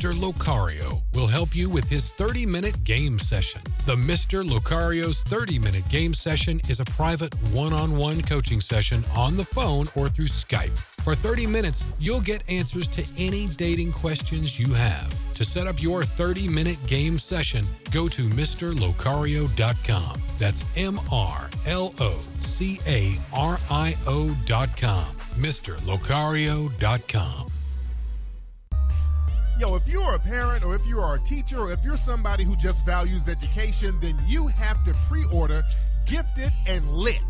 Mr. Locario will help you with his 30-minute game session. The Mr. Locario's 30-minute game session is a private one-on-one coaching session on the phone or through Skype. For 30 minutes, you'll get answers to any dating questions you have. To set up your 30-minute game session, go to MrLocario.com. That's MrLocario.com. MrLocario.com. Yo, if you're a parent or if you are a teacher or if you're somebody who just values education, then you have to pre-order Gifted and Lit.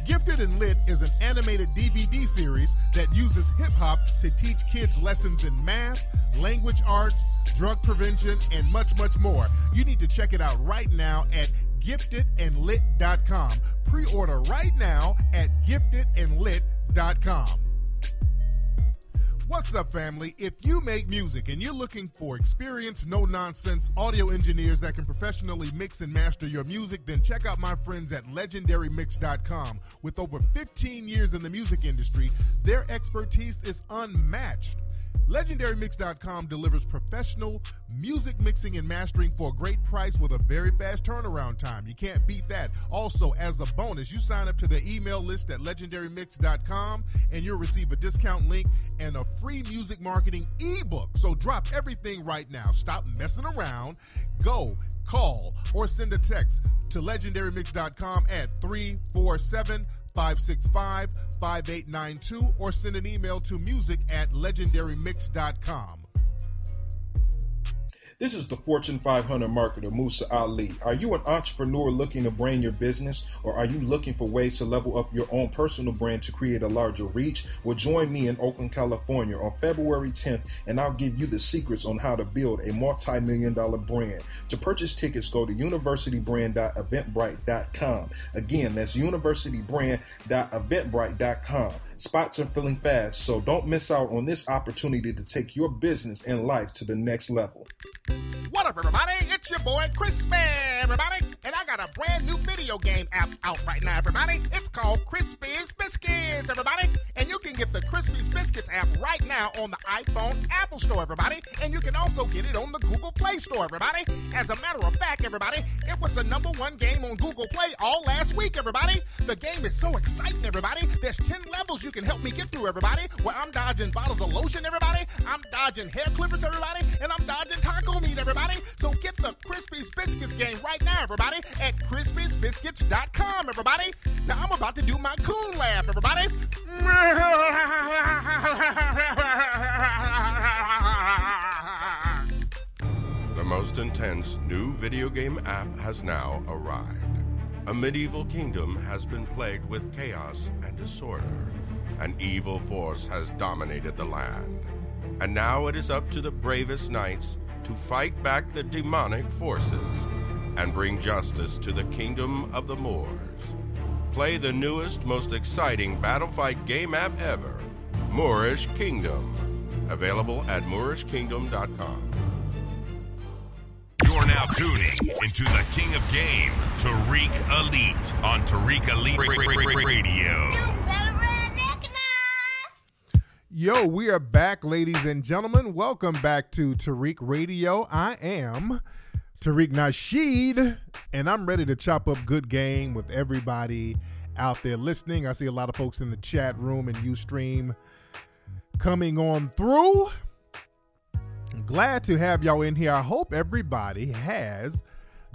Gifted and Lit is an animated DVD series that uses hip-hop to teach kids lessons in math, language arts, drug prevention, and much, much more. You need to check it out right now at giftedandlit.com. Pre-order right now at giftedandlit.com. What's up, family? If you make music and you're looking for experienced, no-nonsense audio engineers that can professionally mix and master your music, then check out my friends at legendarymix.com. With over 15 years in the music industry, their expertise is unmatched. LegendaryMix.com delivers professional music mixing and mastering for a great price with a very fast turnaround time. You can't beat that. Also, as a bonus, you sign up to the email list at LegendaryMix.com and you'll receive a discount link and a free music marketing ebook. So drop everything right now. Stop messing around. Go, call, or send a text to LegendaryMix.com at 347-565-5892 or send an email to music@legendarymix.com. This is the Fortune 500 marketer, Musa Ali. Are you an entrepreneur looking to brand your business, or are you looking for ways to level up your own personal brand to create a larger reach? Well, join me in Oakland, California on February 10th, and I'll give you the secrets on how to build a multi-million-dollar brand. To purchase tickets, go to universitybrand.eventbrite.com. Again, that's universitybrand.eventbrite.com. Spots are filling fast, so don't miss out on this opportunity to take your business and life to the next level. What up, everybody? It's your boy, Crispy, everybody. And I got a brand new video game app out right now, everybody. It's called Crispy's Biscuits, everybody. And you can get the Crispy's Biscuits app right now on the iPhone Apple Store, everybody. And you can also get it on the Google Play Store, everybody. As a matter of fact, everybody, it was the #1 game on Google Play all last week, everybody. The game is so exciting, everybody. There's 10 levels you can help me get through, everybody, where I'm dodging bottles of lotion, everybody. I'm dodging hair clippers, everybody. And I'm dodging taco meat, everybody. So get the Crispy's Biscuits game right now, everybody, at crispysbiscuits.com, everybody. Now I'm about to do my coon laugh, everybody. The most intense new video game app has now arrived. A medieval kingdom has been plagued with chaos and disorder. An evil force has dominated the land. And now it is up to the bravest knights to fight back the demonic forces and bring justice to the kingdom of the Moors. Play the newest, most exciting battle fight game app ever, Moorish Kingdom. Available at moorishkingdom.com. You're now tuning into the King of Game, Tariq Elite, on Tariq Elite Radio. Yo, we are back, ladies and gentlemen. Welcome back to Tariq Radio. I am Tariq Nasheed, and I'm ready to chop up good game with everybody out there listening. I see a lot of folks in the chat room and Ustream coming on through. I'm glad to have y'all in here. I hope everybody has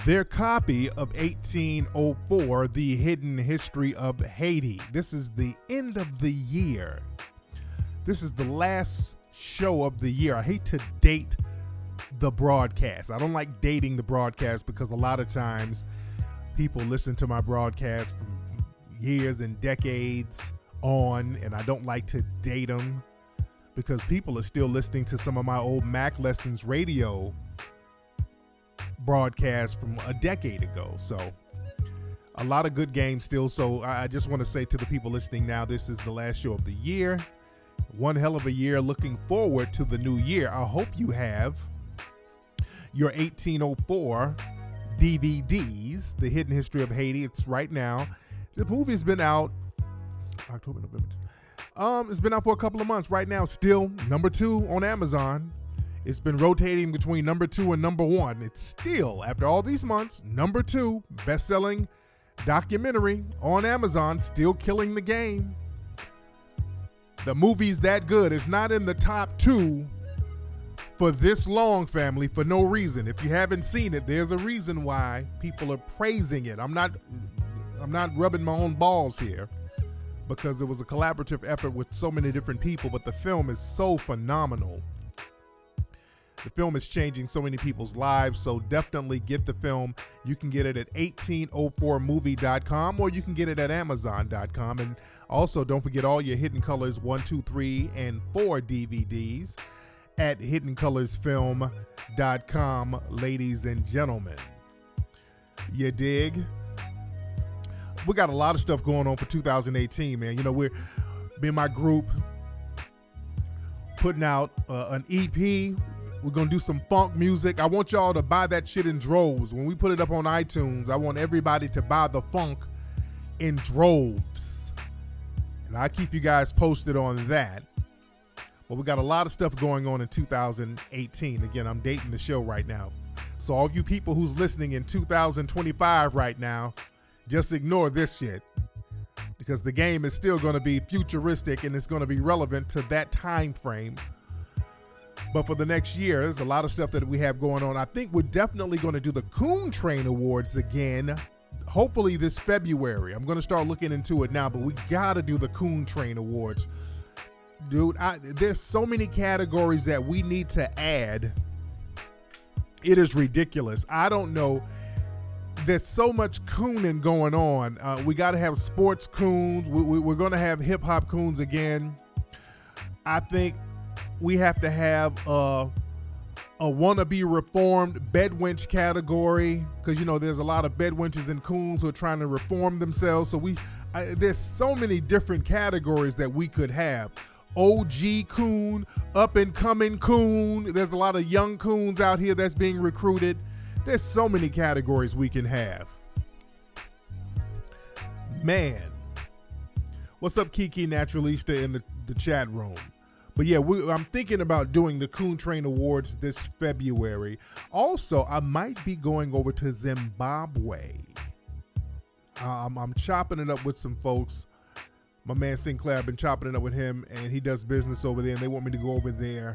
their copy of 1804, The Hidden History of Haiti. This is the end of the year. This is the last show of the year. I hate to date the broadcast. I don't like dating the broadcast because a lot of times people listen to my broadcast from years and decades on, and I don't like to date them because people are still listening to some of my old Mac Lessons radio broadcasts from a decade ago. So a lot of good games still. So I just want to say to the people listening now, this is the last show of the year. One hell of a year. Looking forward to the new year. I hope you have your 1804 DVDs, The Hidden History of Haiti. It's right now. The movie's been out October, November. It's been out for a couple of months. Right now, still #2 on Amazon. It's been rotating between number 2 and number 1. It's still, after all these months, number 2 best-selling documentary on Amazon, still killing the game. The movie's that good. It's not in the top 2 for this long, family, for no reason. If you haven't seen it, there's a reason why people are praising it. I'm not rubbing my own balls here, because it was a collaborative effort with so many different people, but the film is so phenomenal. The film is changing so many people's lives, so definitely get the film. You can get it at 1804movie.com, or you can get it at amazon.com. And also, don't forget all your Hidden Colors 1, 2, 3, and 4 DVDs at hiddencolorsfilm.com, ladies and gentlemen. You dig? We got a lot of stuff going on for 2018, man. You know, me and my group putting out an EP. We're going to do some funk music. I want y'all to buy that shit in droves. When we put it up on iTunes, I want everybody to buy the funk in droves. And I'll keep you guys posted on that. But we got a lot of stuff going on in 2018. Again, I'm dating the show right now. So all you people who's listening in 2025 right now, just ignore this shit, because the game is still going to be futuristic and it's going to be relevant to that time frame. But for the next year, there's a lot of stuff that we have going on. I think we're definitely going to do the Coon Train Awards again, hopefully this February. I'm going to start looking into it now, but we got to do the Coon Train Awards. Dude, there's so many categories that we need to add. It is ridiculous. I don't know. There's so much cooning going on. We got to have sports coons. We're going to have hip hop coons again. I think we have to have a wannabe reformed bedwench category, because, you know, there's a lot of bedwenches and coons who are trying to reform themselves. So there's so many different categories that we could have. OG coon, up and coming coon. There's a lot of young coons out here that's being recruited. There's so many categories we can have. Man. What's up, Kiki Naturalista in the chat room? But yeah, I'm thinking about doing the Coon Train Awards this February. Also, I might be going over to Zimbabwe. I'm chopping it up with some folks. My man Sinclair, I've been chopping it up with him, and he does business over there, and they want me to go over there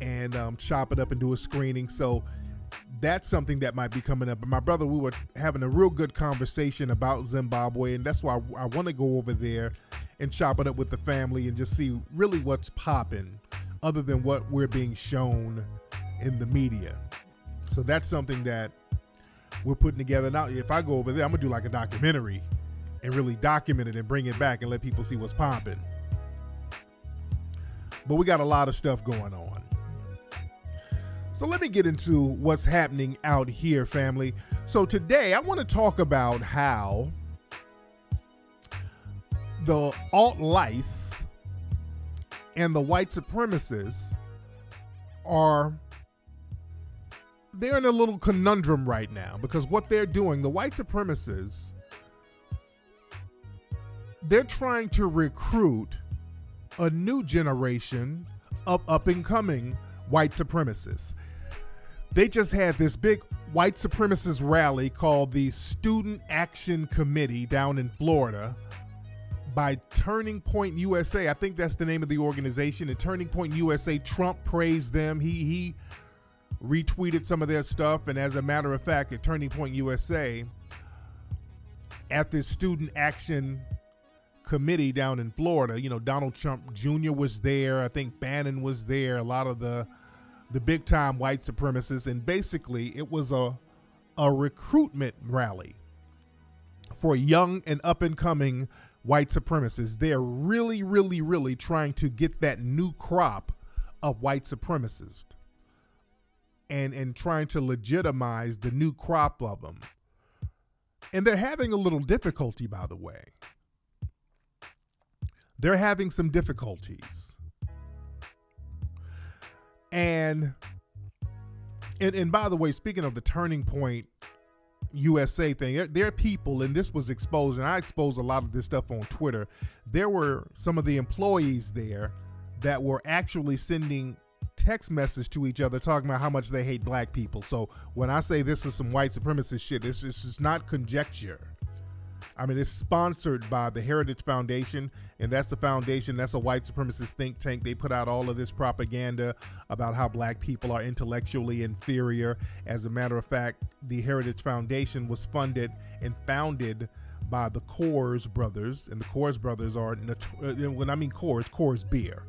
and chop it up and do a screening. So that's something that might be coming up. And my brother, we were having a real good conversation about Zimbabwe, and that's why I want to go over there and chop it up with the family and just see really what's popping other than what we're being shown in the media. So that's something that we're putting together. Now, if I go over there, I'm going to do like a documentary and really document it and bring it back and let people see what's popping. But we got a lot of stuff going on. So let me get into what's happening out here, family. So today I want to talk about how the Alt-Lice and the white supremacists they're in a little conundrum right now, because what they're doing, the white supremacists, they're trying to recruit a new generation of up-and-coming white supremacists. They just had this big white supremacist rally called the Student Action Committee down in Florida by Turning Point USA. I think that's the name of the organization. And Turning Point USA, Trump praised them. He retweeted some of their stuff. And as a matter of fact, at Turning Point USA, at this Student Action Committee down in Florida, you know, Donald Trump Jr. was there. I think Bannon was there. A lot of the big time white supremacists. And basically it was a recruitment rally for young and up and coming white supremacists. They're really, really, really trying to get that new crop of white supremacists and trying to legitimize the new crop of them. And they're having a little difficulty, by the way. They're having some difficulties. And by the way, speaking of the Turning Point USA thing, there are people, and this was exposed, and I exposed a lot of this stuff on Twitter. There were some of the employees there that were actually sending text message to each other talking about how much they hate black people. So when I say this is some white supremacist shit, this is not conjecture. I mean, it's sponsored by the Heritage Foundation, and that's the foundation. That's a white supremacist think tank. They put out all of this propaganda about how black people are intellectually inferior. As a matter of fact, the Heritage Foundation was funded and founded by the Coors brothers, and the Coors brothers are, when I mean Coors beer.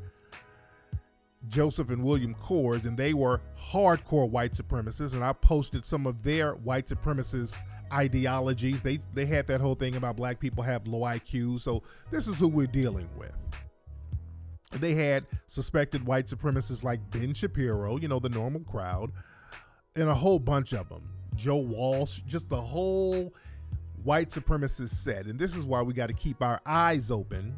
Joseph and William Coors, and they were hardcore white supremacists, and I posted some of their white supremacist ideologies. They had that whole thing about black people have low IQ, so this is who we're dealing with. They had suspected white supremacists like Ben Shapiro, the normal crowd, and a whole bunch of them. Joe Walsh, just the whole white supremacist set. And this is why we got to keep our eyes open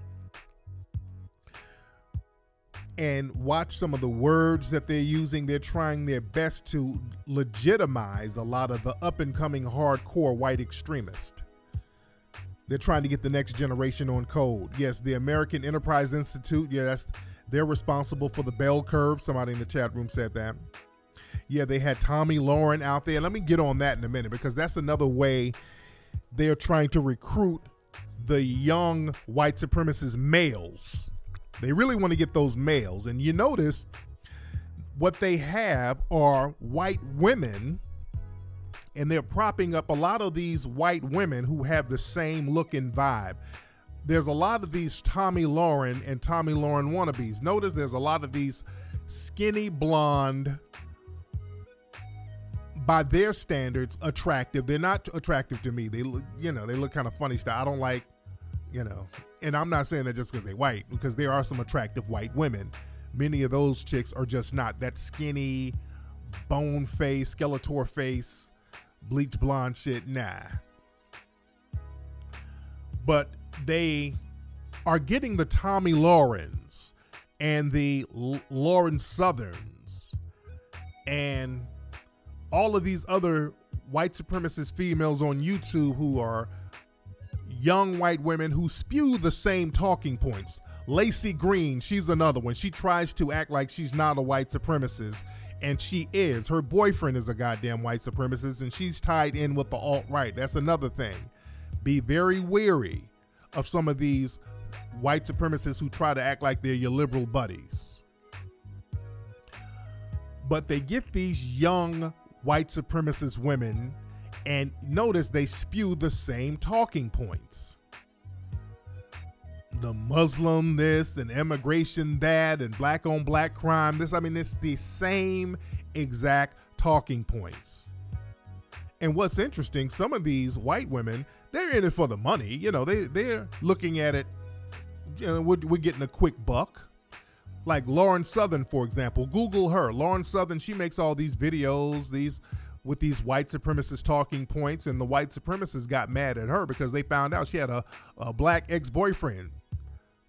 and watch some of the words that they're using. They're trying their best to legitimize a lot of the up-and-coming hardcore white extremists. They're trying to get the next generation on code. Yes, the American Enterprise Institute, they're responsible for the bell curve. Somebody in the chat room said that. Yeah, they had Tommy Lauren out there. Let me get on that in a minute, because that's another way they're trying to recruit the young white supremacist males. They really want to get those males. And you notice what they have are white women, and they're propping up a lot of these white women who have the same look and vibe. There's a lot of these Tommy Lauren and Tommy Lauren wannabes. Notice there's a lot of these skinny blonde, by their standards, attractive. They're not attractive to me. They look, they look kind of funny style. I don't like, and I'm not saying that just because they're white, because there are some attractive white women. Many of those chicks are just not that skinny, bone face, Skeletor face, bleach blonde shit. Nah. But they are getting the Tommy Laurens and the Lauren Southerns and all of these other white supremacist females on YouTube who are young white women who spew the same talking points. Lacey Green, she's another one. She tries to act like she's not a white supremacist, and she is. Her boyfriend is a goddamn white supremacist, and she's tied in with the alt-right. That's another thing. Be very wary of some of these white supremacists who try to act like they're your liberal buddies. But they get these young white supremacist women, and notice they spew the same talking points. The Muslim this and immigration that and black on black crime this. I mean, it's the same exact talking points. And what's interesting, some of these white women, they're in it for the money. They're looking at it, we're getting a quick buck. Like Lauren Southern, for example. Google her. Lauren Southern, she makes all these videos with these white supremacist talking points, and the white supremacists got mad at her because they found out she had a black ex-boyfriend.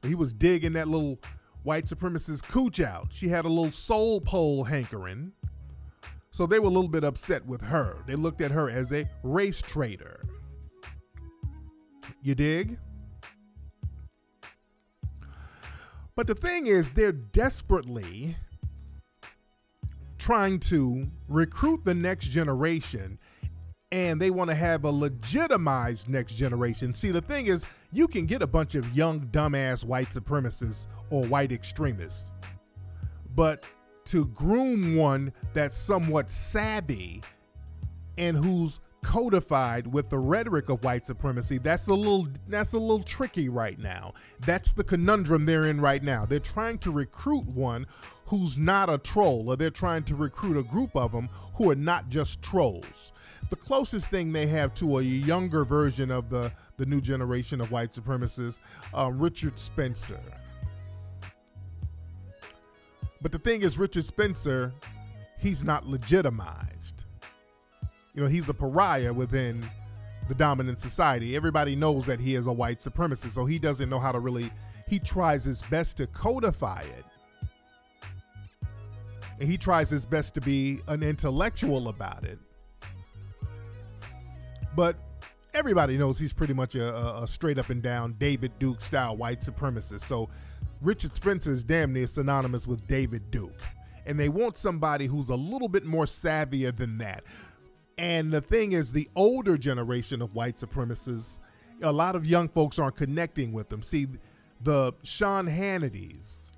He was digging that little white supremacist cooch out. She had a little soul pole hankering. So they were a little bit upset with her. They looked at her as a race traitor. You dig? But the thing is, they're desperately trying to recruit the next generation, and they want to have a legitimized next generation. See, the thing is, you can get a bunch of young, dumbass white supremacists or white extremists, but to groom one that's somewhat savvy and who's codified with the rhetoric of white supremacy, that's a little tricky right now. That's the conundrum they're in right now. They're trying to recruit one who's not a troll, or they're trying to recruit a group of them who are not just trolls. The closest thing they have to a younger version of the new generation of white supremacists, Richard Spencer. But the thing is, Richard Spencer, he's not legitimized. He's a pariah within the dominant society. Everybody knows that he is a white supremacist, so he doesn't know how to really, he tries his best to codify it. And he tries his best to be an intellectual about it. But everybody knows he's pretty much a straight up and down David Duke style white supremacist. So Richard Spencer is damn near synonymous with David Duke. And they want somebody who's a little bit more savvier than that. And the thing is, the older generation of white supremacists, a lot of young folks aren't connecting with them. See, the Sean Hannitys,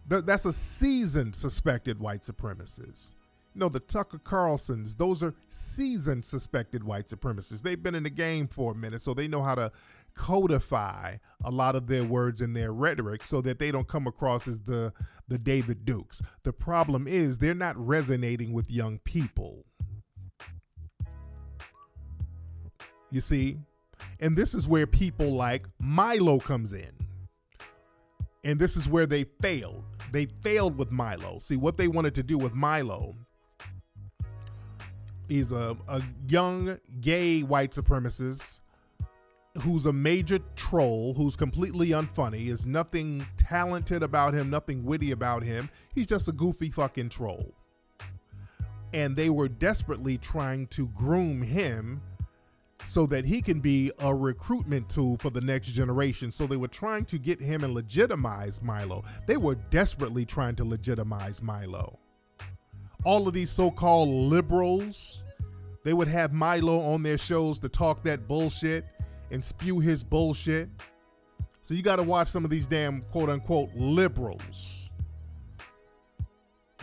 that's a seasoned suspected white supremacist. You know, the Tucker Carlsons, those are seasoned suspected white supremacists. They've been in the game for a minute, so they know how to codify a lot of their words and their rhetoric so that they don't come across as the David Dukes. The problem is they're not resonating with young people. You see? And this is where people like Milo comes in. And this is where they failed. They failed with Milo. See, what they wanted to do with Milo, he's a young gay white supremacist who's a major troll, who's completely unfunny, is nothing talented about him, nothing witty about him. He's just a goofy fucking troll. And they were desperately trying to groom him so that he can be a recruitment tool for the next generation. So they were trying to get him and legitimize Milo. They were desperately trying to legitimize Milo. All of these so-called liberals, they would have Milo on their shows to talk that bullshit and spew his bullshit. So you got to watch some of these damn quote-unquote liberals.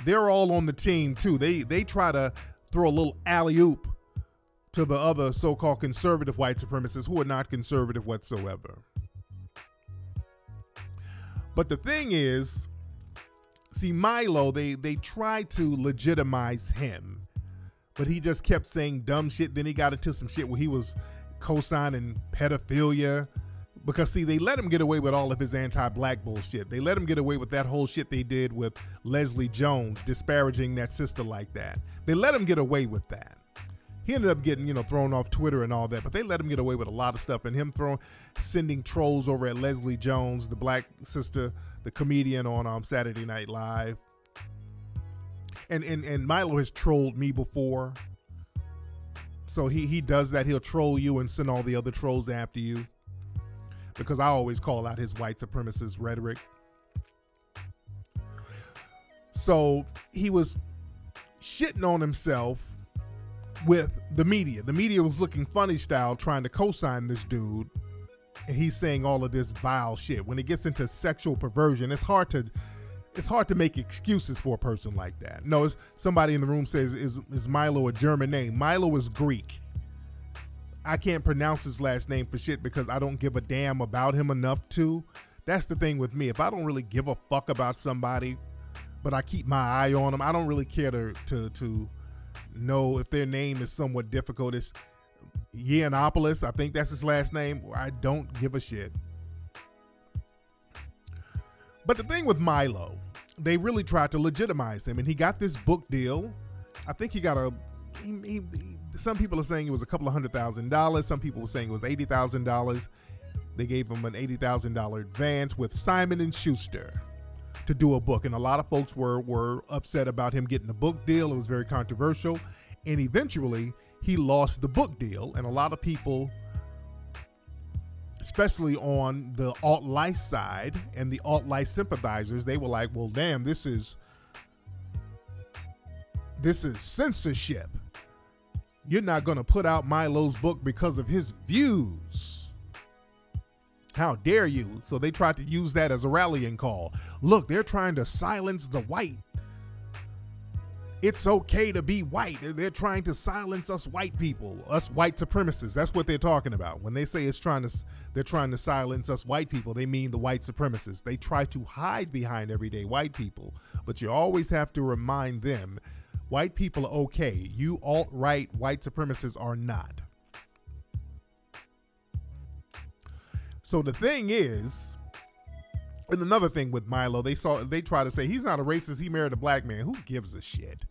They're all on the team too. They try to throw a little alley-oop to the other so-called conservative white supremacists who are not conservative whatsoever. But the thing is, see, Milo, they tried to legitimize him, but he just kept saying dumb shit. Then he got into some shit where he was co-signing pedophilia, because see, they let him get away with all of his anti-black bullshit. They let him get away with that whole shit they did with Leslie Jones, disparaging that sister like that. They let him get away with that. He ended up getting, thrown off Twitter and all that, but they let him get away with a lot of stuff. And him sending trolls over at Leslie Jones, the black sister, the comedian on Saturday Night Live. And Milo has trolled me before. So he does that. He'll troll you and send all the other trolls after you, because I always call out his white supremacist rhetoric. So he was shitting on himself with the media. The media was looking funny style trying to co-sign this dude, and he's saying all of this vile shit. When it gets into sexual perversion, it's hard to make excuses for a person like that. No, somebody in the room says, is Milo a German name? Milo is Greek. I can't pronounce his last name for shit because I don't give a damn about him enough to. That's the thing with me. If I don't really give a fuck about somebody, but I keep my eye on them, I don't really care to know if their name is somewhat difficult. It's Yiannopoulos, I think that's his last name. I don't give a shit. But the thing with Milo, they really tried to legitimize him, and he got this book deal. I think he got some people are saying it was a couple of $100,000. Some people were saying it was $80,000. They gave him an $80,000 advance with Simon & Schuster to do a book. And a lot of folks were upset about him getting a book deal. It was very controversial. And eventually he lost the book deal. And a lot of people, especially on the Alt-Lice side and the Alt-Lice sympathizers, they were like, well, damn, this is censorship. You're not going to put out Milo's book because of his views. How dare you? So they tried to use that as a rallying call. Look, they're trying to silence the white. It's okay to be white. They're trying to silence us white people, us white supremacists. That's what they're talking about. When they say they're trying to silence us white people, they mean the white supremacists. They try to hide behind everyday white people, but you always have to remind them, white people are okay. You alt-right white supremacists are not. So the thing is, and another thing with Milo, they try to say he's not a racist, he married a black man. Who gives a shit?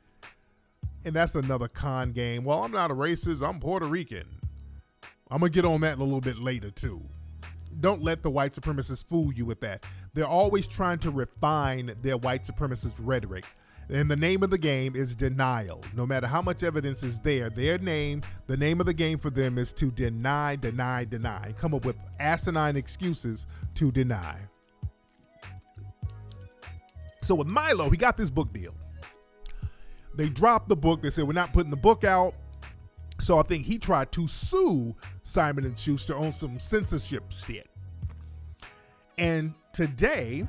And that's another con game. Well, I'm not a racist, I'm Puerto Rican. I'm gonna get on that a little bit later too. Don't let the white supremacists fool you with that. They're always trying to refine their white supremacist rhetoric. And the name of the game is denial. No matter how much evidence is there, the name of the game for them is to deny, deny, deny. Come up with asinine excuses to deny. So with Milo, he got this book deal. They dropped the book. They said, we're not putting the book out. So I think he tried to sue Simon & Schuster on some censorship shit. And today,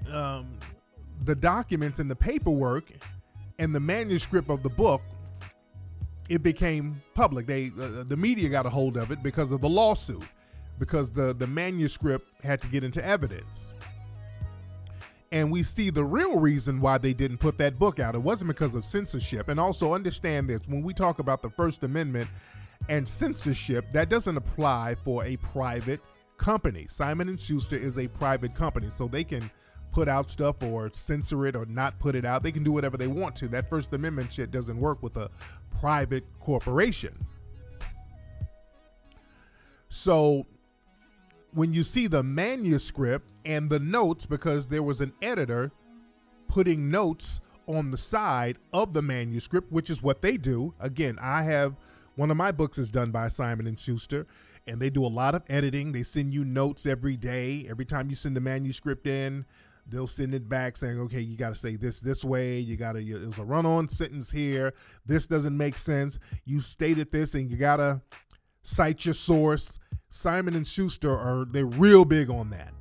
the documents and the paperwork and the manuscript of the book, it became public. The media got a hold of it because of the lawsuit, because the manuscript had to get into evidence. And we see the real reason why they didn't put that book out. It wasn't because of censorship. And also understand this, when we talk about the First Amendment and censorship, that doesn't apply for a private company. Simon & Schuster is a private company, so they can put out stuff or censor it or not put it out. They can do whatever they want to. That First Amendment shit doesn't work with a private corporation. So when you see the manuscript and the notes, because there was an editor putting notes on the side of the manuscript, which is what they do. Again, one of my books is done by Simon & Schuster, and they do a lot of editing. They send you notes every day. Every time you send the manuscript in, they'll send it back saying, okay, you got to say this way. There's a run-on sentence here. This doesn't make sense. You stated this, and you got to cite your source. Simon & Schuster they're real big on that.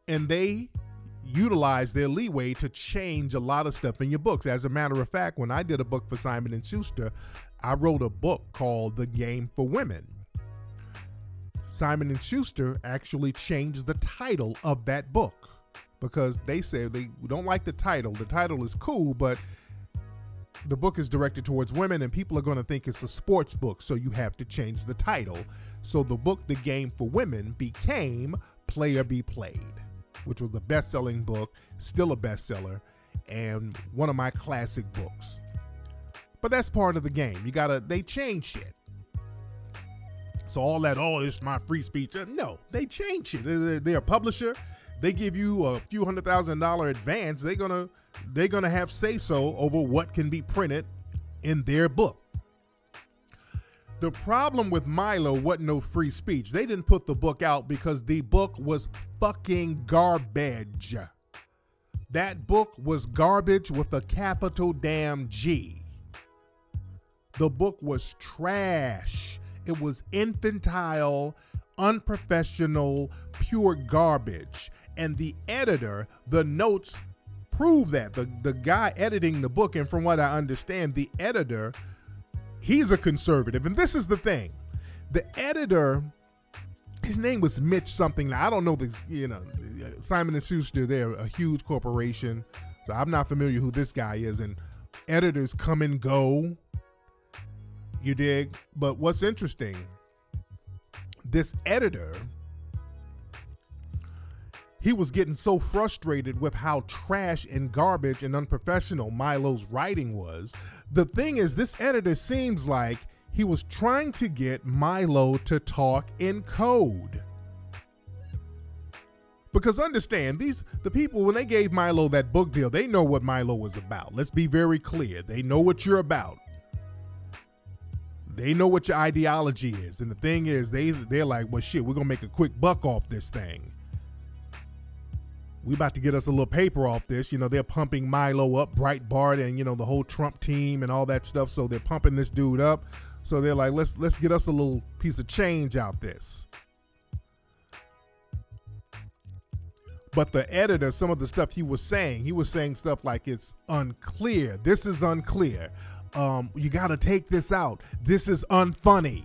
And they utilize their leeway to change a lot of stuff in your books. As a matter of fact, when I did a book for Simon & Schuster, I wrote a book called The Game for Women. Simon & Schuster actually changed the title of that book because they said they don't like the title. The title is cool, but the book is directed towards women and people are going to think it's a sports book, so you have to change the title. So the book, The Game for Women, became Player Be Played, which was the best-selling book, still a bestseller, and one of my classic books. But that's part of the game. They change shit. So all that, it's my free speech. No, they change shit. They're a publisher. They give you a few $100,000 advance. They're gonna have say-so over what can be printed in their book. The problem with Milo wasn't no free speech. They didn't put the book out because the book was fucking garbage. That book was garbage with a capital damn G. The book was trash. It was infantile, unprofessional, pure garbage. And the editor, the notes prove that. The guy editing the book, and from what I understand, the editor, he's a conservative. And this is the thing. The editor, his name was Mitch something. Now, I don't know this, Simon & Schuster, they're a huge corporation. So I'm not familiar who this guy is. And editors come and go. You dig? But what's interesting, this editor, he was getting so frustrated with how trash and garbage and unprofessional Milo's writing was. The thing is, this editor seems like he was trying to get Milo to talk in code. Because understand, the people, when they gave Milo that book deal, they know what Milo was about. Let's be very clear. They know what you're about. They know what your ideology is. And the thing is, they're like, well, shit, we're going to make a quick buck off this thing. We about to get us a little paper off this. They're pumping Milo up, Breitbart, and, the whole Trump team and all that stuff. So they're pumping this dude up. So they're like, let's get us a little piece of change out this. But the editor, some of the stuff he was saying stuff like it's unclear. This is unclear. You got to take this out. This is unfunny.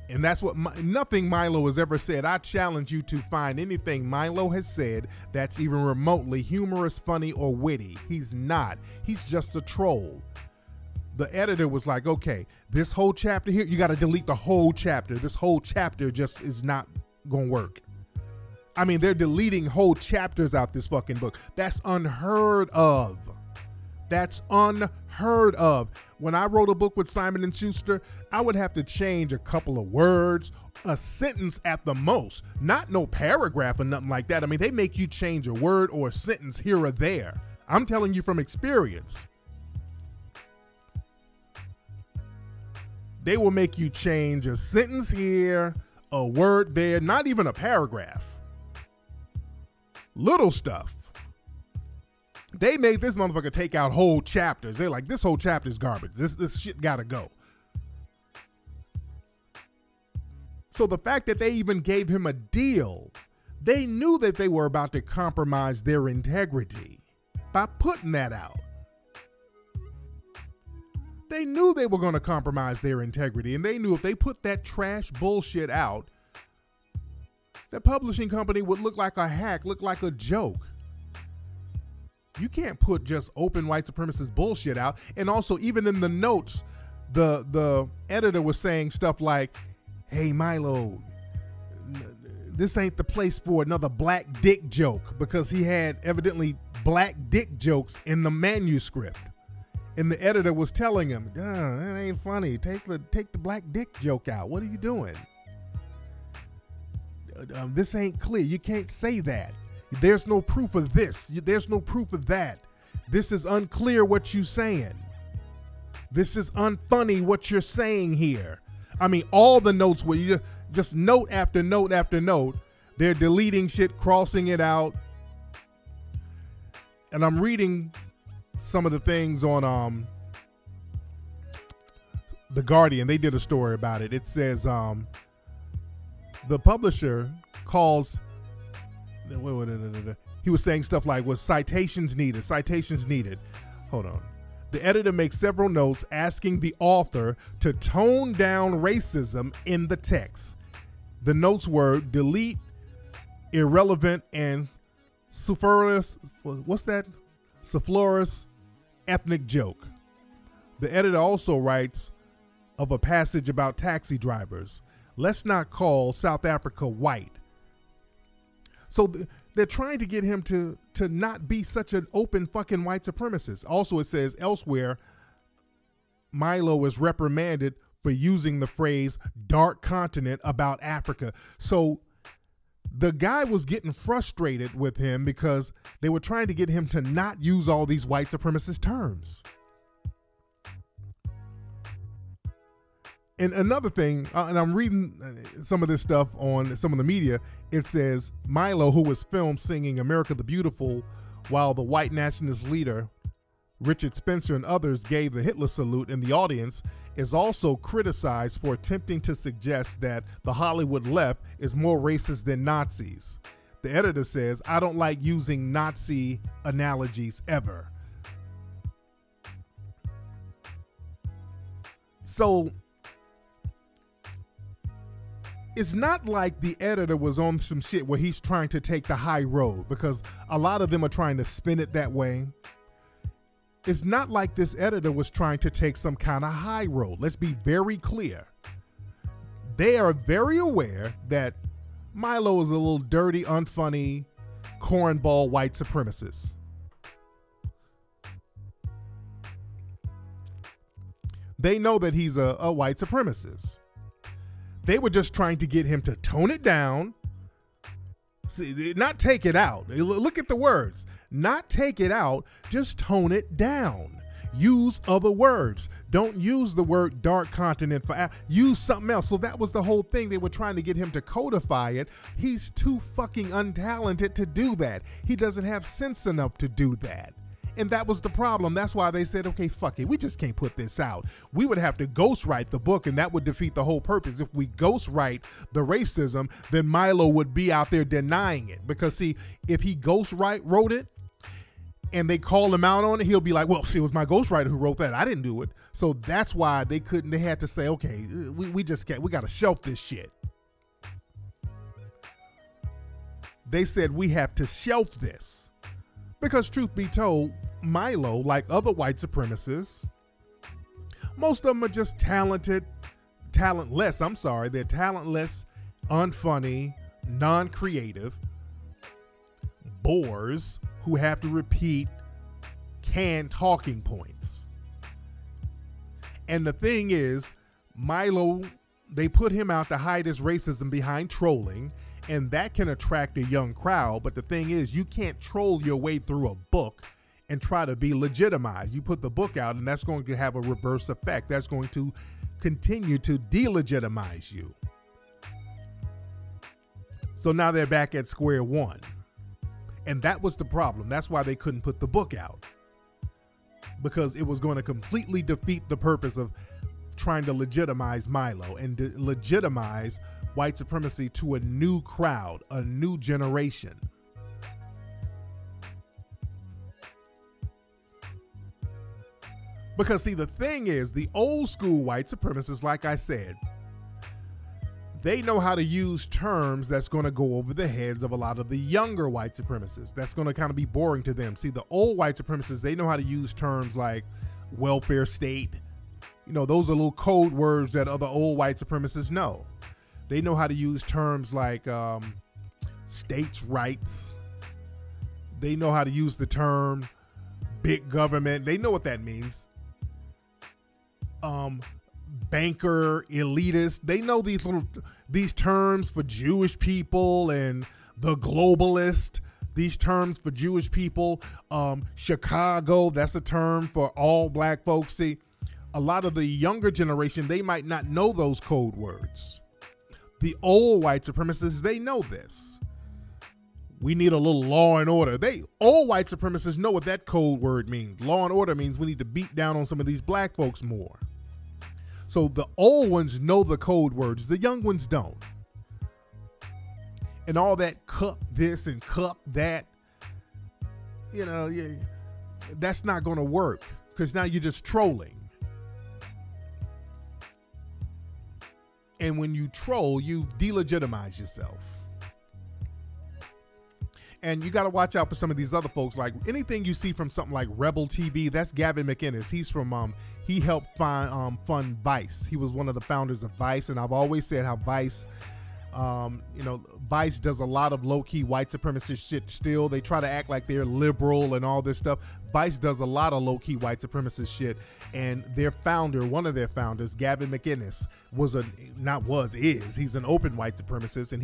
And that's what nothing Milo has ever said. I challenge you to find anything Milo has said that's even remotely humorous, funny, or witty. He's not. He's just a troll. The editor was like, okay, this whole chapter here, you got to delete the whole chapter. This whole chapter just is not going to work. I mean, they're deleting whole chapters out this fucking book. That's unheard of. That's unheard of. When I wrote a book with Simon & Schuster, I would have to change a couple of words, a sentence at the most, not no paragraph or nothing like that. I mean, they make you change a word or a sentence here or there. I'm telling you from experience. They will make you change a sentence here, a word there, not even a paragraph. Little stuff. They made this motherfucker take out whole chapters. They're like, this whole chapter is garbage. This shit gotta go. So the fact that they even gave him a deal, they knew that they were about to compromise their integrity by putting that out. They knew they were going to compromise their integrity, and they knew if they put that trash bullshit out, the publishing company would look like a hack, look like a joke. You can't put just open white supremacist bullshit out. And also, even in the notes, the editor was saying stuff like, hey, Milo, this ain't the place for another black dick joke, because he had evidently black dick jokes in the manuscript. And the editor was telling him, that ain't funny. Take the black dick joke out. What are you doing? This ain't clear. You can't say that. There's no proof of this. There's no proof of that. This is unclear what you're saying. This is unfunny what you're saying here. I mean, all the notes where you just note after note after note, they're deleting shit, crossing it out. And I'm reading some of the things on The Guardian. They did a story about it. It says the publisher calls, he was saying stuff like, was citations needed? Citations needed. Hold on. The editor makes several notes asking the author to tone down racism in the text. The notes were delete irrelevant and superfluous, what's that? Superfluous ethnic joke. The editor also writes of a passage about taxi drivers. Let's not call South Africa white. So they're trying to get him to not be such an open fucking white supremacist. Also, it says elsewhere, Milo is reprimanded for using the phrase dark continent about Africa. So the guy was getting frustrated with him because they were trying to get him to not use all these white supremacist terms. And another thing, and I'm reading some of this stuff on some of the media, it says Milo, who was filmed singing America the Beautiful while the white nationalist leader Richard Spencer and others gave the Hitler salute in the audience, is also criticized for attempting to suggest that the Hollywood left is more racist than Nazis. The editor says, I don't like using Nazi analogies ever. So it's not like the editor was on some shit where he's trying to take the high road, because a lot of them are trying to spin it that way. It's not like this editor was trying to take some kind of high road. Let's be very clear. They are very aware that Milo is a little dirty, unfunny, cornball white supremacist. They know that he's a white supremacist. They were just trying to get him to tone it down. See, not take it out. Look at the words. Not take it out, just tone it down. Use other words. Don't use the word dark continent for use something else. So that was the whole thing. They were trying to get him to codify it. He's too fucking untalented to do that. He doesn't have sense enough to do that. And that was the problem. That's why they said, okay, fuck it. We just can't put this out. We would have to ghostwrite the book, and that would defeat the whole purpose. If we ghostwrite the racism, then Milo would be out there denying it. Because see, if he wrote it, and they call him out on it, he'll be like, well, see, it was my ghostwriter who wrote that. I didn't do it. So that's why they had to say, okay, we just can't, we got to shelf this shit. They said we have to shelf this. Because truth be told, Milo, like other white supremacists, most of them are just talentless. They're talentless, unfunny, non-creative bores who have to repeat canned talking points. And the thing is, Milo, they put him out to hide his racism behind trolling, and that can attract a young crowd. But the thing is, you can't troll your way through a book and try to be legitimized. You put the book out, and that's going to have a reverse effect. That's going to continue to delegitimize you. So now they're back at square one. And that was the problem. That's why they couldn't put the book out, because it was going to completely defeat the purpose of trying to legitimize Milo and legitimize white supremacy to a new crowd, a new generation. Because see, the thing is, the old school white supremacists, like I said, they know how to use terms that's going to go over the heads of a lot of the younger white supremacists. That's going to kind of be boring to them. See, the old white supremacists, they know how to use terms like welfare state. You know, those are little code words that other old white supremacists know. They know how to use terms like states' rights. They know how to use the term big government. They know what that means. Banker, elitist. They know these terms for Jewish people and the globalist. These terms for Jewish people. Chicago, that's a term for all black folks. See, a lot of the younger generation, they might not know those code words. The old white supremacists, they know this. We need a little law and order. Old white supremacists know what that code word means. Law and order means we need to beat down on some of these black folks more. So the old ones know the code words. The young ones don't. And all that cup this and cup that, you know, that's not going to work, because now you're just trolling. And when you troll, you delegitimize yourself. And you got to watch out for some of these other folks. Like anything you see from something like Rebel TV, that's Gavin McInnes. He's from, he helped fund Vice. He was one of the founders of Vice. And I've always said how Vice, Vice does a lot of low-key white supremacist shit still. They try to act like they're liberal and all this stuff. Vice does a lot of low-key white supremacist shit. And their founder, one of their founders, Gavin McInnes, he's an open white supremacist. And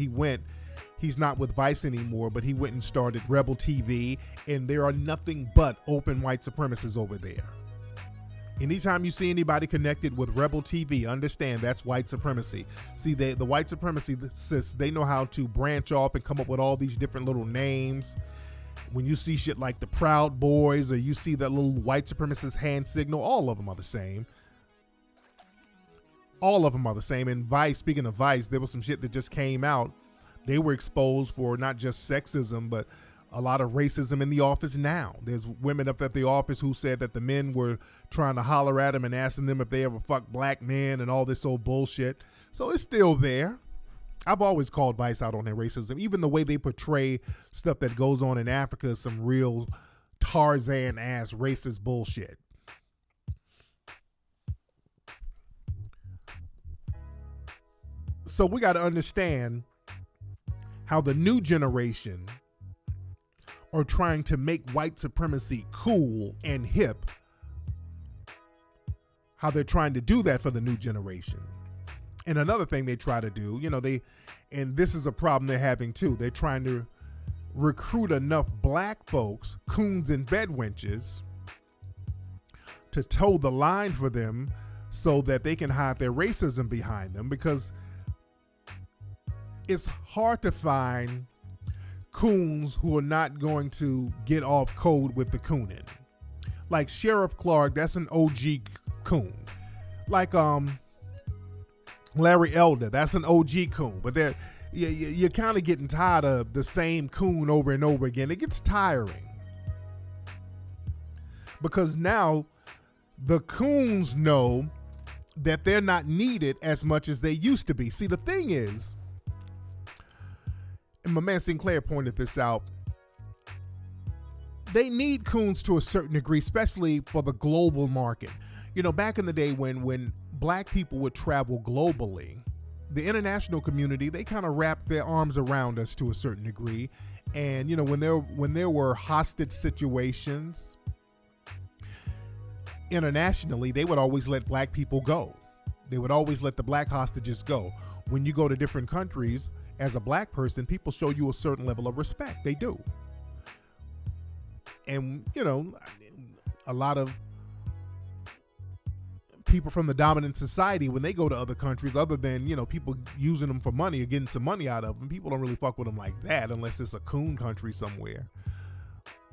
he's not with Vice anymore, but he went and started Rebel TV, and there are nothing but open white supremacists over there. Anytime you see anybody connected with Rebel TV, understand that's white supremacy. See, the white supremacists, they know how to branch off and come up with all these different little names. When you see shit like the Proud Boys, or you see that little white supremacist hand signal, all of them are the same. All of them are the same. And Vice, speaking of Vice, there was some shit that just came out. They were exposed for not just sexism, but a lot of racism in the office now. There's women up at the office who said that the men were trying to holler at them and asking them if they ever fucked black men and all this old bullshit. So it's still there. I've always called Vice out on their racism. Even the way they portray stuff that goes on in Africa is some real Tarzan-ass racist bullshit. So we got to understand how the new generation are trying to make white supremacy cool and hip. How they're trying to do that for the new generation. And another thing they try to do, and this is a problem they're having too, they're trying to recruit enough black folks, coons and bedwenches, to toe the line for them so that they can hide their racism behind them, because it's hard to find coons who are not going to get off code with the cooning. Like Sheriff Clark, that's an OG coon. Like Larry Elder, that's an OG coon. But you're kind of getting tired of the same coon over and over again. It gets tiring. Because now the coons know that they're not needed as much as they used to be. See, the thing is, and my man Sinclair pointed this out, they need coons to a certain degree, especially for the global market. Back in the day when black people would travel globally, the international community, they kind of wrapped their arms around us to a certain degree. And, when there were hostage situations internationally, they would always let black people go. They would always let the black hostages go. When you go to different countries, as a black person, people show you a certain level of respect. They do. And, a lot of people from the dominant society, when they go to other countries, other than, people using them for money or getting some money out of them, people don't really fuck with them like that unless it's a coon country somewhere.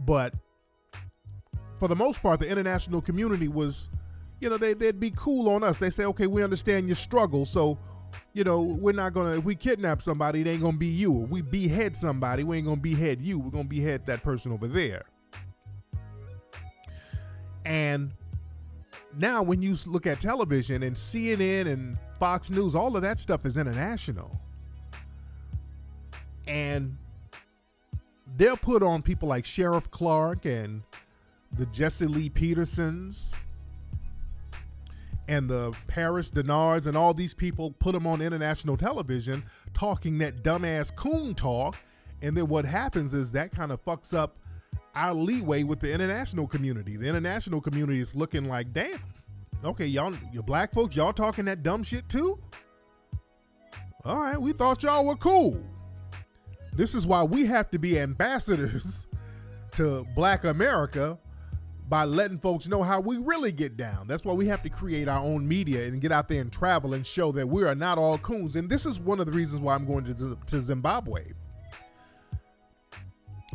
But for the most part, the international community was, they'd be cool on us. They say, okay, we understand your struggle, so, we're not going to, if we kidnap somebody, it ain't going to be you. If we behead somebody, we ain't going to behead you. We're going to behead that person over there. And now when you look at television and CNN and Fox News, all of that stuff is international. And they'll put on people like Sheriff Clark and the Jesse Lee Petersons and the Paris Denards, and all these people, put them on international television talking that dumbass coon talk. And then what happens is that kind of fucks up our leeway with the international community. The international community is looking like, damn, okay, y'all, you black folks, y'all talking that dumb shit too? All right, we thought y'all were cool. This is why we have to be ambassadors to Black America, by letting folks know how we really get down. That's why we have to create our own media and get out there and travel and show that we are not all coons. And this is one of the reasons why I'm going to Zimbabwe.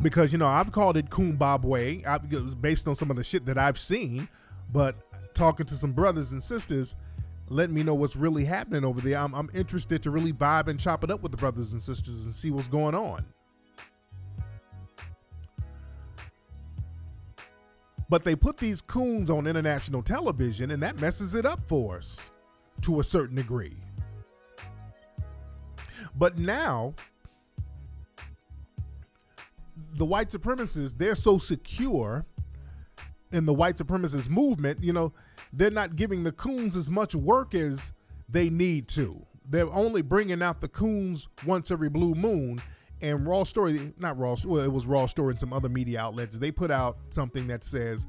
Because, I've called it Coonbabwe based on some of the shit that I've seen, but talking to some brothers and sisters, letting me know what's really happening over there. I'm interested to really vibe and chop it up with the brothers and sisters and see what's going on. But they put these coons on international television, and that messes it up for us to a certain degree. But now, the white supremacists, they're so secure in the white supremacist movement, they're not giving the coons as much work as they need to. They're only bringing out the coons once every blue moon. And Raw Story, it was Raw Story and some other media outlets, they put out something that says,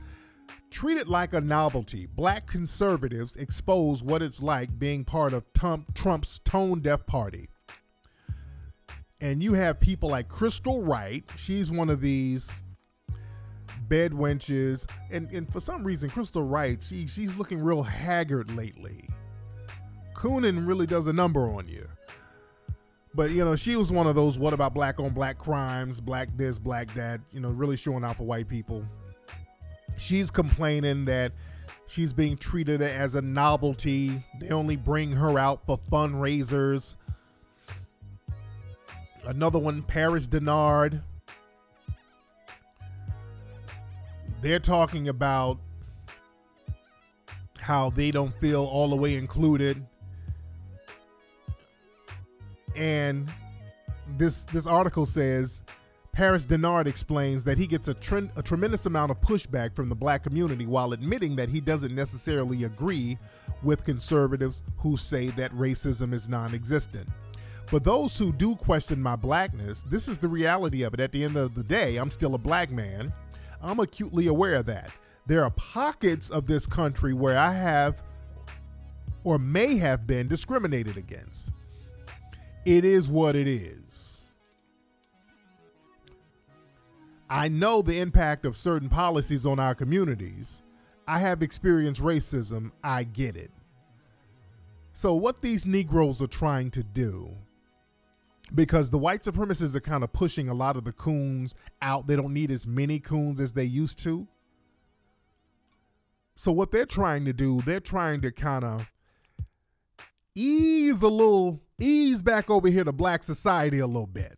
treat it like a novelty. Black conservatives expose what it's like being part of Trump's tone-deaf party. And you have people like Crystal Wright. She's one of these bed wenches. And for some reason, Crystal Wright, she's looking real haggard lately. Coonin really does a number on you. But, she was one of those, what about black on black crimes, black this, black that, really showing out for white people. She's complaining that she's being treated as a novelty. They only bring her out for fundraisers. Another one, Paris Denard. They're talking about how they don't feel all the way included. And this article says Paris Denard explains that he gets a tremendous amount of pushback from the black community while admitting that he doesn't necessarily agree with conservatives who say that racism is non-existent. For those who do question my blackness, this is the reality of it. At the end of the day, I'm still a black man. I'm acutely aware of that. There are pockets of this country where I have or may have been discriminated against. It is what it is. I know the impact of certain policies on our communities. I have experienced racism. I get it. So what these Negroes are trying to do, because the white supremacists are kind of pushing a lot of the coons out. They don't need as many coons as they used to. So what they're trying to do, they're trying to kind of ease back over here to black society a little bit.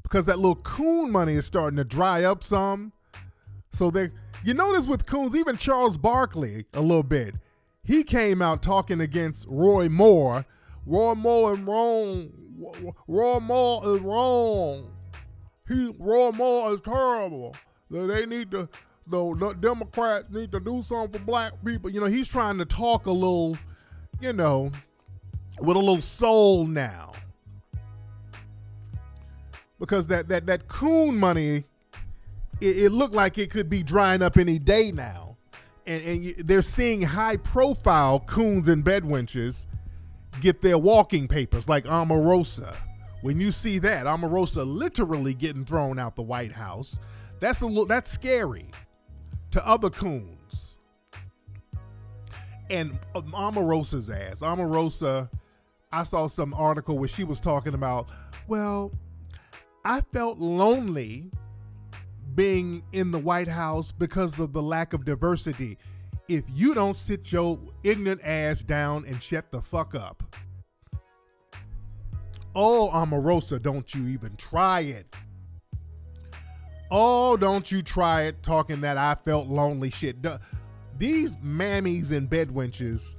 Because that little coon money is starting to dry up some. So you notice with coons, even Charles Barkley a little bit, he came out talking against Roy Moore. Roy Moore is wrong. Roy Moore is wrong. Roy Moore is terrible. The Democrats need to do something for black people. He's trying to talk a little, with a little soul now. Because that coon money, it looked like it could be drying up any day now. And they're seeing high profile coons and bedwenches get their walking papers, like Omarosa. When you see that, Omarosa literally getting thrown out the White House, that's scary to other coons. And Omarosa's ass. Omarosa, I saw some article where she was talking about, well, I felt lonely being in the White House because of the lack of diversity. If you don't sit your ignorant ass down and shut the fuck up. Oh, Omarosa, don't you even try it. Oh, don't you try it talking that I felt lonely shit. These mammies and bedwenches,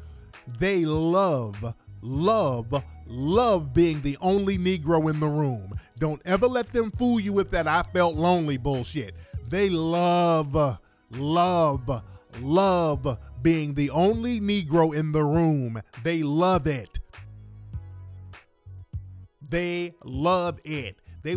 they love being the only Negro in the room. Don't ever let them fool you with that I felt lonely bullshit. They love being the only Negro in the room. They love it. They love it. They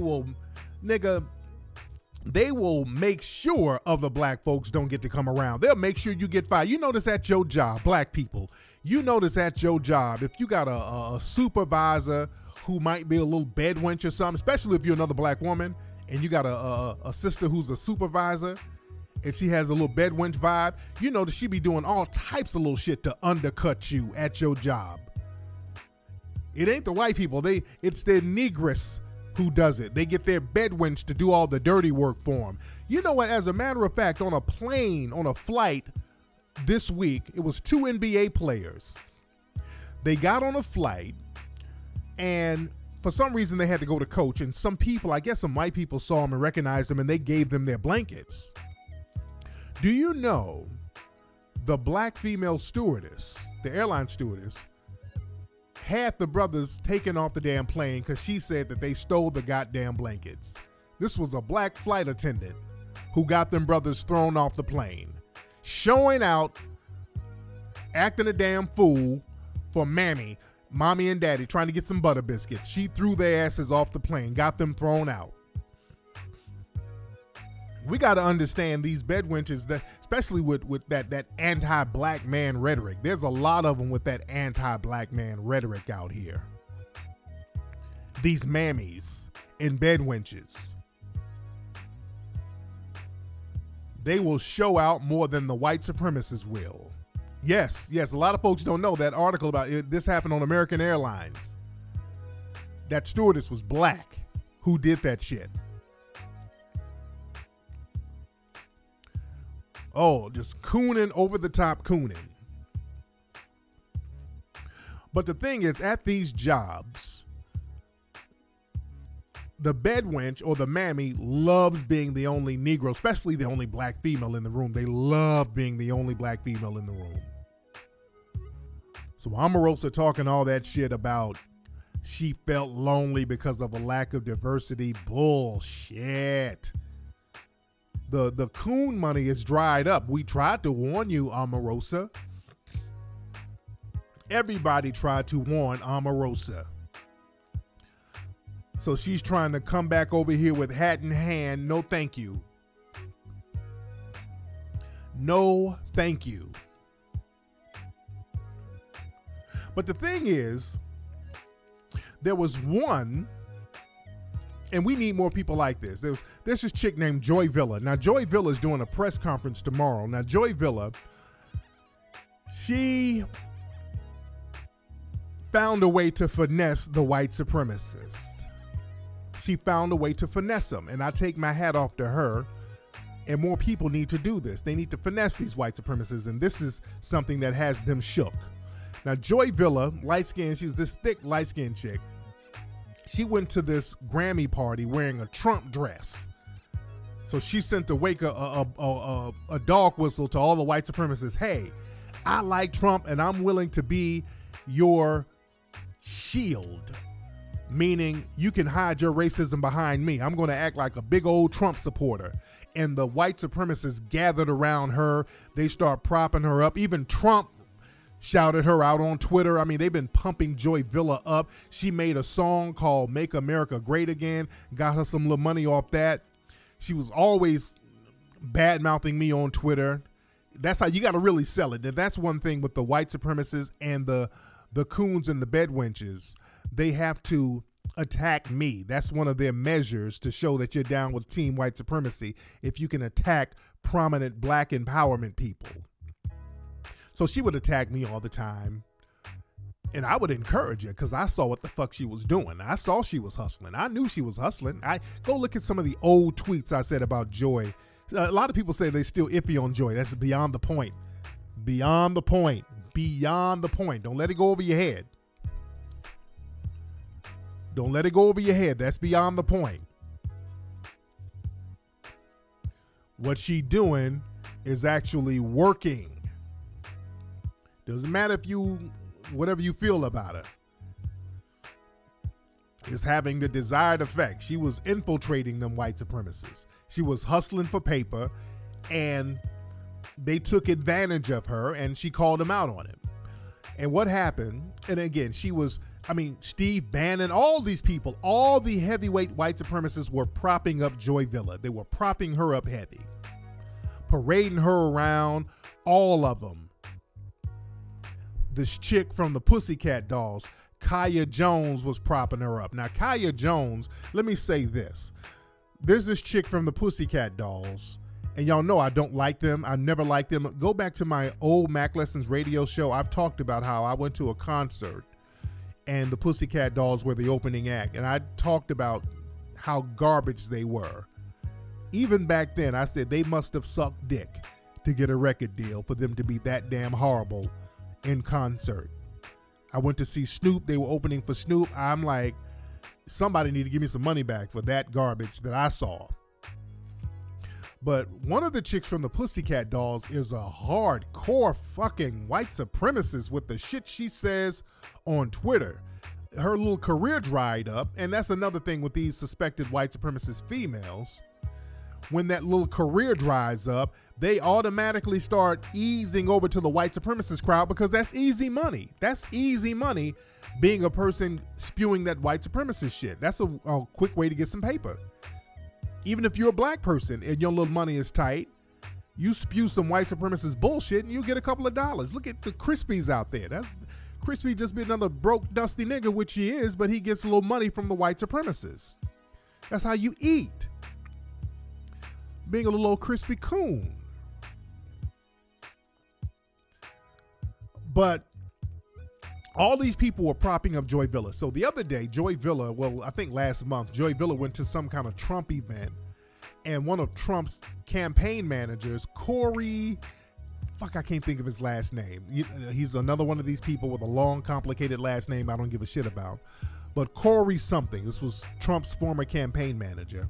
will make sure other black folks don't get to come around. They'll make sure you get fired. You notice at your job, black people, you notice at your job, if you got a supervisor who might be a little bedwench or something, especially if you're another black woman and you got a sister who's a supervisor and she has a little bedwench vibe, you notice she be doing all types of little shit to undercut you at your job. It ain't the white people. It's their negress who does it. They get their bedwench to do all the dirty work for them. You know what? As a matter of fact, on a plane, on a flight this week, it was 2 NBA players. They got on a flight, and for some reason they had to go to coach, and some people, I guess some white people, saw them and recognized them, and they gave them their blankets. Do you know the black female stewardess, the airline stewardess, had the brothers taken off the damn plane because she said that they stole the goddamn blankets. This was a black flight attendant who got them brothers thrown off the plane, showing out, acting a damn fool for mommy and daddy, trying to get some butter biscuits. She threw their asses off the plane, got them thrown out. We got to understand these bedwenches, that especially with that anti-black man rhetoric. There's a lot of them with that anti-black man rhetoric out here. These mammies and bedwenches. They will show out more than the white supremacists will. Yes, a lot of folks don't know that article about it. This happened on American Airlines. That stewardess was black who did that shit. Oh, just cooning, over the top cooning. But the thing is, at these jobs, the bedwench or the mammy loves being the only Negro, especially the only black female in the room. They love being the only black female in the room. So Omarosa talking all that shit about she felt lonely because of a lack of diversity. Bullshit. The coon money is dried up. We tried to warn you, Omarosa. Everybody tried to warn Omarosa. So she's trying to come back over here with hat in hand. No, thank you. No, thank you. But the thing is, there was one, and we need more people like this. There's this chick named Joy Villa. Now, Joy Villa is doing a press conference tomorrow. Now, Joy Villa, she found a way to finesse the white supremacist. She found a way to finesse them, and I take my hat off to her. And more people need to do this. They need to finesse these white supremacists, and this is something that has them shook. Now, Joy Villa, light-skinned, she's this thick, light-skinned chick. She went to this Grammy party wearing a Trump dress. So she sent a dog whistle to all the white supremacists. Hey, I like Trump, and I'm willing to be your shield. Meaning you can hide your racism behind me. I'm going to act like a big old Trump supporter. And the white supremacists gathered around her. They start propping her up. Even Trump shouted her out on Twitter. I mean, they've been pumping Joy Villa up. She made a song called Make America Great Again. Got her some little money off that. She was always bad-mouthing me on Twitter. That's how you got to really sell it. And that's one thing with the white supremacists and the coons and the bedwenches. They have to attack me. That's one of their measures to show that you're down with team white supremacy, if you can attack prominent black empowerment people. So she would attack me all the time. And I would encourage her because I saw what the fuck she was doing. I saw she was hustling. I knew she was hustling. I go look at some of the old tweets I said about Joy. A lot of people say they still iffy on Joy. That's beyond the point. Beyond the point. Beyond the point. Don't let it go over your head. Don't let it go over your head. That's beyond the point. What she doing is actually working. Doesn't matter if whatever you feel about her, is having the desired effect. She was infiltrating them white supremacists. She was hustling for paper, and they took advantage of her, and she called them out on it. And what happened, and again, Steve Bannon, all these people, all the heavyweight white supremacists were propping up Joy Villa. They were propping her up heavy, parading her around, all of them. This chick from the Pussycat Dolls, Kaya Jones, was propping her up. Now, Kaya Jones, let me say this. There's this chick from the Pussycat Dolls, and y'all know I don't like them. I never liked them. Go back to my old Mac Lessons radio show. I've talked about how I went to a concert, and the Pussycat Dolls were the opening act, and I talked about how garbage they were. Even back then, I said they must have sucked dick to get a record deal for them to be that damn horrible in concert. I went to see Snoop. They were opening for Snoop. I'm like, somebody need to give me some money back for that garbage that I saw. But one of the chicks from the Pussycat Dolls is a hardcore fucking white supremacist with the shit she says on Twitter. Her little career dried up, and that's another thing with these suspected white supremacist females. When that little career dries up, they automatically start easing over to the white supremacist crowd because that's easy money. That's easy money, being a person spewing that white supremacist shit. That's a quick way to get some paper. Even if you're a black person and your little money is tight, you spew some white supremacist bullshit and you get a couple of dollars. Look at the Crispies out there. Crispy just be another broke, dusty nigga, which he is, but he gets a little money from the white supremacists. That's how you eat. Being a little old crispy coon. But all these people were propping up Joy Villa. So the other day, Joy Villa, I think last month, Joy Villa went to some kind of Trump event, and one of Trump's campaign managers, Corey, I can't think of his last name. He's another one of these people with a long, complicated last name I don't give a shit about. But Corey something, this was Trump's former campaign manager.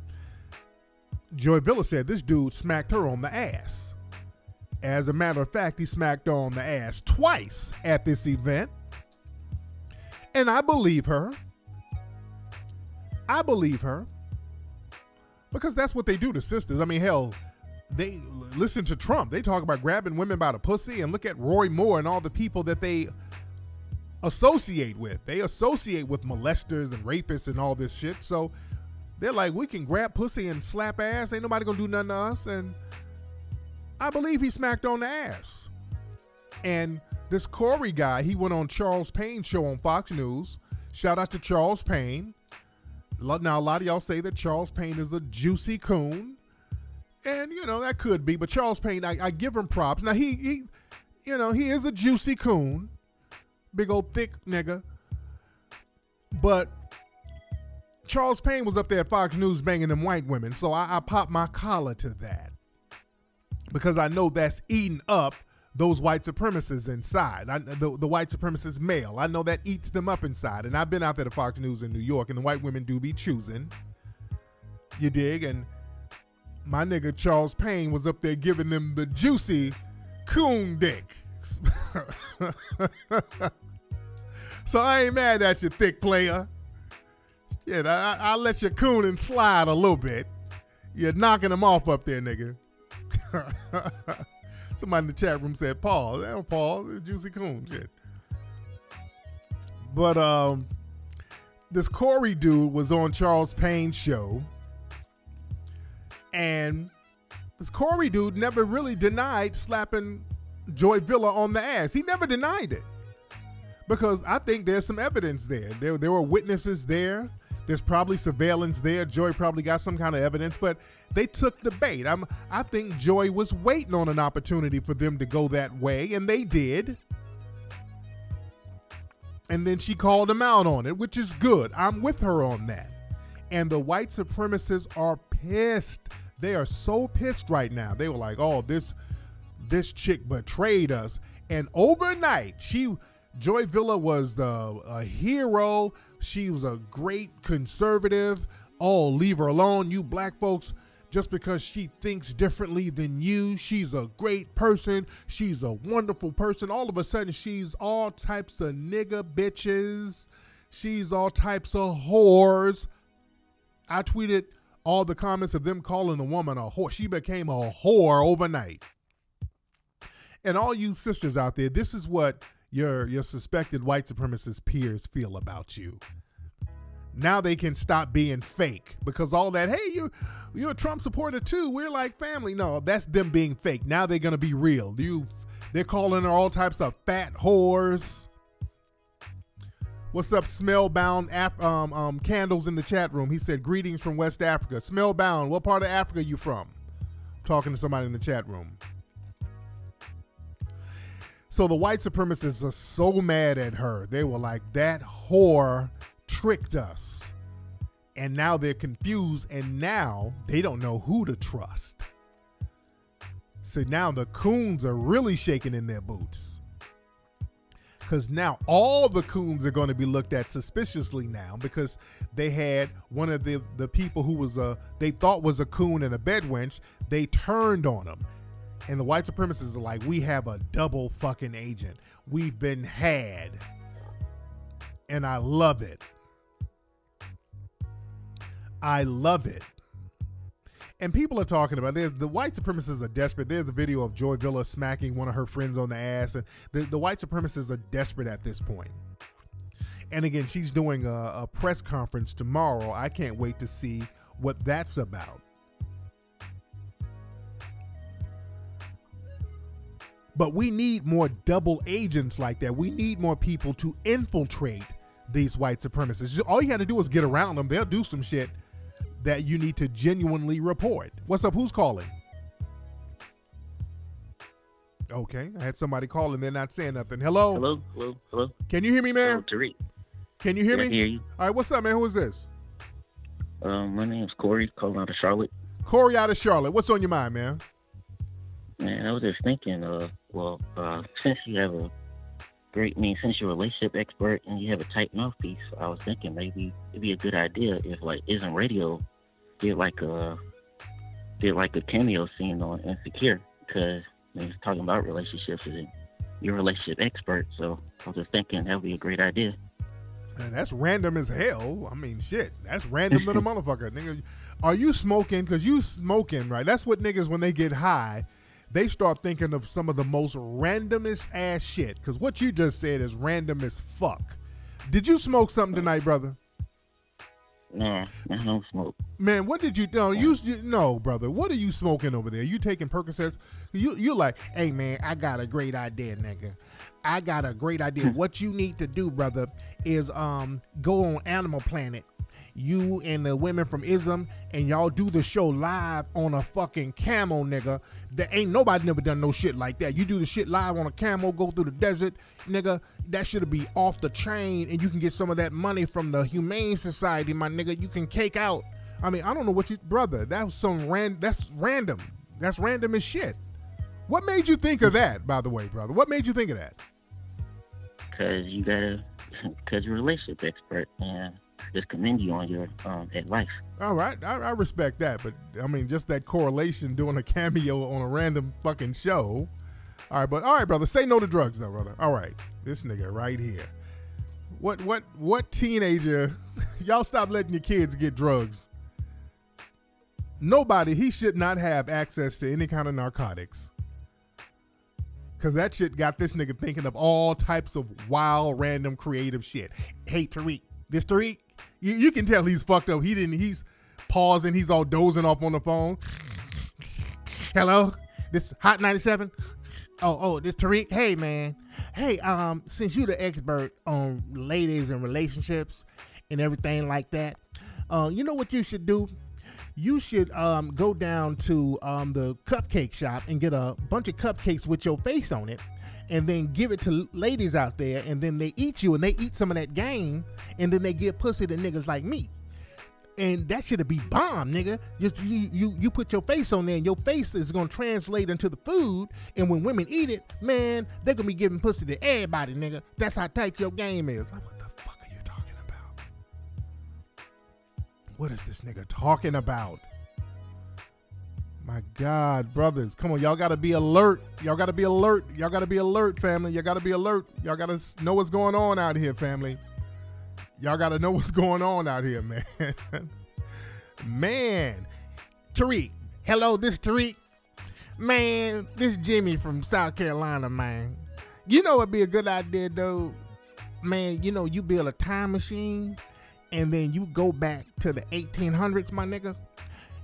Joy Villa said this dude smacked her on the ass. As a matter of fact, he smacked her on the ass twice at this event. And I believe her. I believe her. Because that's what they do to sisters. I mean, hell, they listen to Trump. They talk about grabbing women by the pussy, and look at Roy Moore and all the people that they associate with. They associate with molesters and rapists and all this shit. So they're like, we can grab pussy and slap ass. Ain't nobody gonna do nothing to us. And I believe he smacked on the ass. And this Corey guy, he went on Charles Payne's show on Fox News. Shout out to Charles Payne. Now, a lot of y'all say that Charles Payne is a juicy coon. And, that could be. But Charles Payne, I give him props. Now, he is a juicy coon. Big old thick nigga. But Charles Payne was up there at Fox News banging them white women. So I popped my collar to that. Because I know that's eating up those white supremacists inside. The white supremacist male. I know that eats them up inside. And I've been out there to Fox News in New York, and the white women do be choosing. You dig? And my nigga Charles Payne was up there giving them the juicy coon dick. So I ain't mad at you, thick player. Shit, I'll let your coonin' slide a little bit. You're knocking them off up there, nigga. Somebody in the chat room said, Paul, juicy coon shit. But this Corey dude was on Charles Payne's show, and this Corey dude never really denied slapping Joy Villa on the ass. He never denied it, because I think there's some evidence there. There were witnesses there. There's probably surveillance there. Joy probably got some kind of evidence, but they took the bait. I think Joy was waiting on an opportunity for them to go that way, and they did. And then she called him out on it, which is good. I'm with her on that. And the white supremacists are pissed. They are so pissed right now. They were like, oh, this chick betrayed us. And overnight, Joy Villa was a hero. She was a great conservative. Oh, leave her alone, you black folks. Just because she thinks differently than you, she's a great person. She's a wonderful person. All of a sudden, she's all types of nigga bitches. She's all types of whores. I tweeted all the comments of them calling a woman a whore. She became a whore overnight. And all you sisters out there, this is what your suspected white supremacist peers feel about you. Now they can stop being fake because all that, hey, you're a Trump supporter too. We're like family. No, that's them being fake. Now they're going to be real. They're calling her all types of fat whores. What's up, Smellbound Candles in the chat room? He said, greetings from West Africa. Smellbound, what part of Africa you from? I'm talking to somebody in the chat room. So the white supremacists are so mad at her. They were like, that whore tricked us. And now they're confused, and now they don't know who to trust. So now the coons are really shaking in their boots. Because now all the coons are going to be looked at suspiciously now because they had one of the people who was they thought was a coon and a bedwench. They turned on him. And the white supremacists are like, we have a double fucking agent. We've been had. And I love it. I love it. And people are talking about this. The white supremacists are desperate. There's a video of Joy Villa smacking one of her friends on the ass. And the white supremacists are desperate at this point. And again, she's doing a press conference tomorrow. I can't wait to see what that's about. But we need more double agents like that. We need more people to infiltrate these white supremacists. All you had to do is get around them. They'll do some shit that you need to genuinely report. What's up? Who's calling? Okay, I had somebody calling. They're not saying nothing. Hello? Hello? Can you hear me, man? Tariq. Can you hear me? I hear you. All right, what's up, man? Who is this? My name's Corey, calling out of Charlotte. Corey out of Charlotte. What's on your mind, man? Man, I was just thinking, since you have since you're a relationship expert and you have a tight mouthpiece, I was thinking maybe it'd be a good idea if, like, Isn't Radio did like a cameo scene on Insecure, because he's talking about relationships and you're a relationship expert, so I was just thinking that would be a great idea. Man, that's random as hell. I mean, shit, that's random little motherfucker. Nigga, are you smoking? Because you smoking, right? That's what niggas, when they get high, they start thinking of some of the most randomest ass shit. Because what you just said is random as fuck. Did you smoke something tonight, brother? No, I don't smoke. Man, what did you do? No, brother. What are you smoking over there? You taking Percocets? You like, hey, man, I got a great idea, nigga. I got a great idea. What you need to do, brother, is go on Animal Planet. You and the women from Ism, and y'all do the show live on a fucking camel, nigga. There ain't nobody never done no shit like that. You do the shit live on a camel, go through the desert, nigga. That should be off the chain, and you can get some of that money from the Humane Society, my nigga. You can cake out. I mean, I don't know what you, brother. That's random. That's random as shit. What made you think of that, by the way, brother? What made you think of that? Because you're a relationship expert, and just commend you on your advice. All right, I respect that, but I mean, just that correlation, doing a cameo on a random fucking show. All right, brother, say no to drugs, though, brother. All right, this nigga right here. What teenager? Y'all stop letting your kids get drugs. Nobody. He should not have access to any kind of narcotics. Because that shit got this nigga thinking of all types of wild, random, creative shit. Hey, Tariq. This Tariq, you can tell he's fucked up. He's pausing. He's all dozing off on the phone. Hello? This Hot 97? Oh, this Tariq. Hey, man. Hey, since you the expert on ladies and relationships and everything like that, you know what you should do? You should go down to the cupcake shop and get a bunch of cupcakes with your face on it, and then give it to ladies out there, and then they eat you, and they eat some of that game, and then they give pussy to niggas like me. And that should be bomb, nigga. Just you put your face on there, and your face is gonna translate into the food. And when women eat it, man, they're gonna be giving pussy to everybody, nigga. That's how tight your game is. Like, what the fuck are you talking about? What is this nigga talking about? My God, brothers, come on, y'all gotta be alert. Y'all gotta be alert. Y'all gotta be alert, family. Y'all gotta be alert. Y'all gotta know what's going on out here, family. Y'all got to know what's going on out here, man. Man. Tariq. Hello, this Tariq. Man, this Jimmy from South Carolina, man. You know what'd be a good idea, though? Man, you know, you build a time machine and then you go back to the 1800s, my nigga.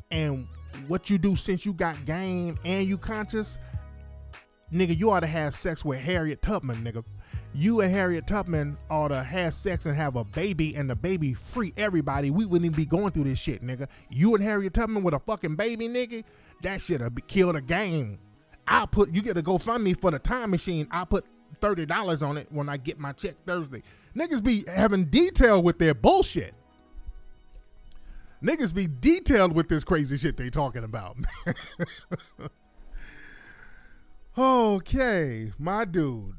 And what you do since you got game and you conscious, nigga, you ought to have sex with Harriet Tubman, nigga. You and Harriet Tubman ought to have sex and have a baby, and the baby free everybody. We wouldn't even be going through this shit, nigga. You and Harriet Tubman with a fucking baby, nigga, that shit'll kill the game. You get to GoFundMe for the time machine. I'll put $30 on it when I get my check Thursday. Niggas be having detail with their bullshit. Niggas be detailed with this crazy shit they talking about. Okay, my dude.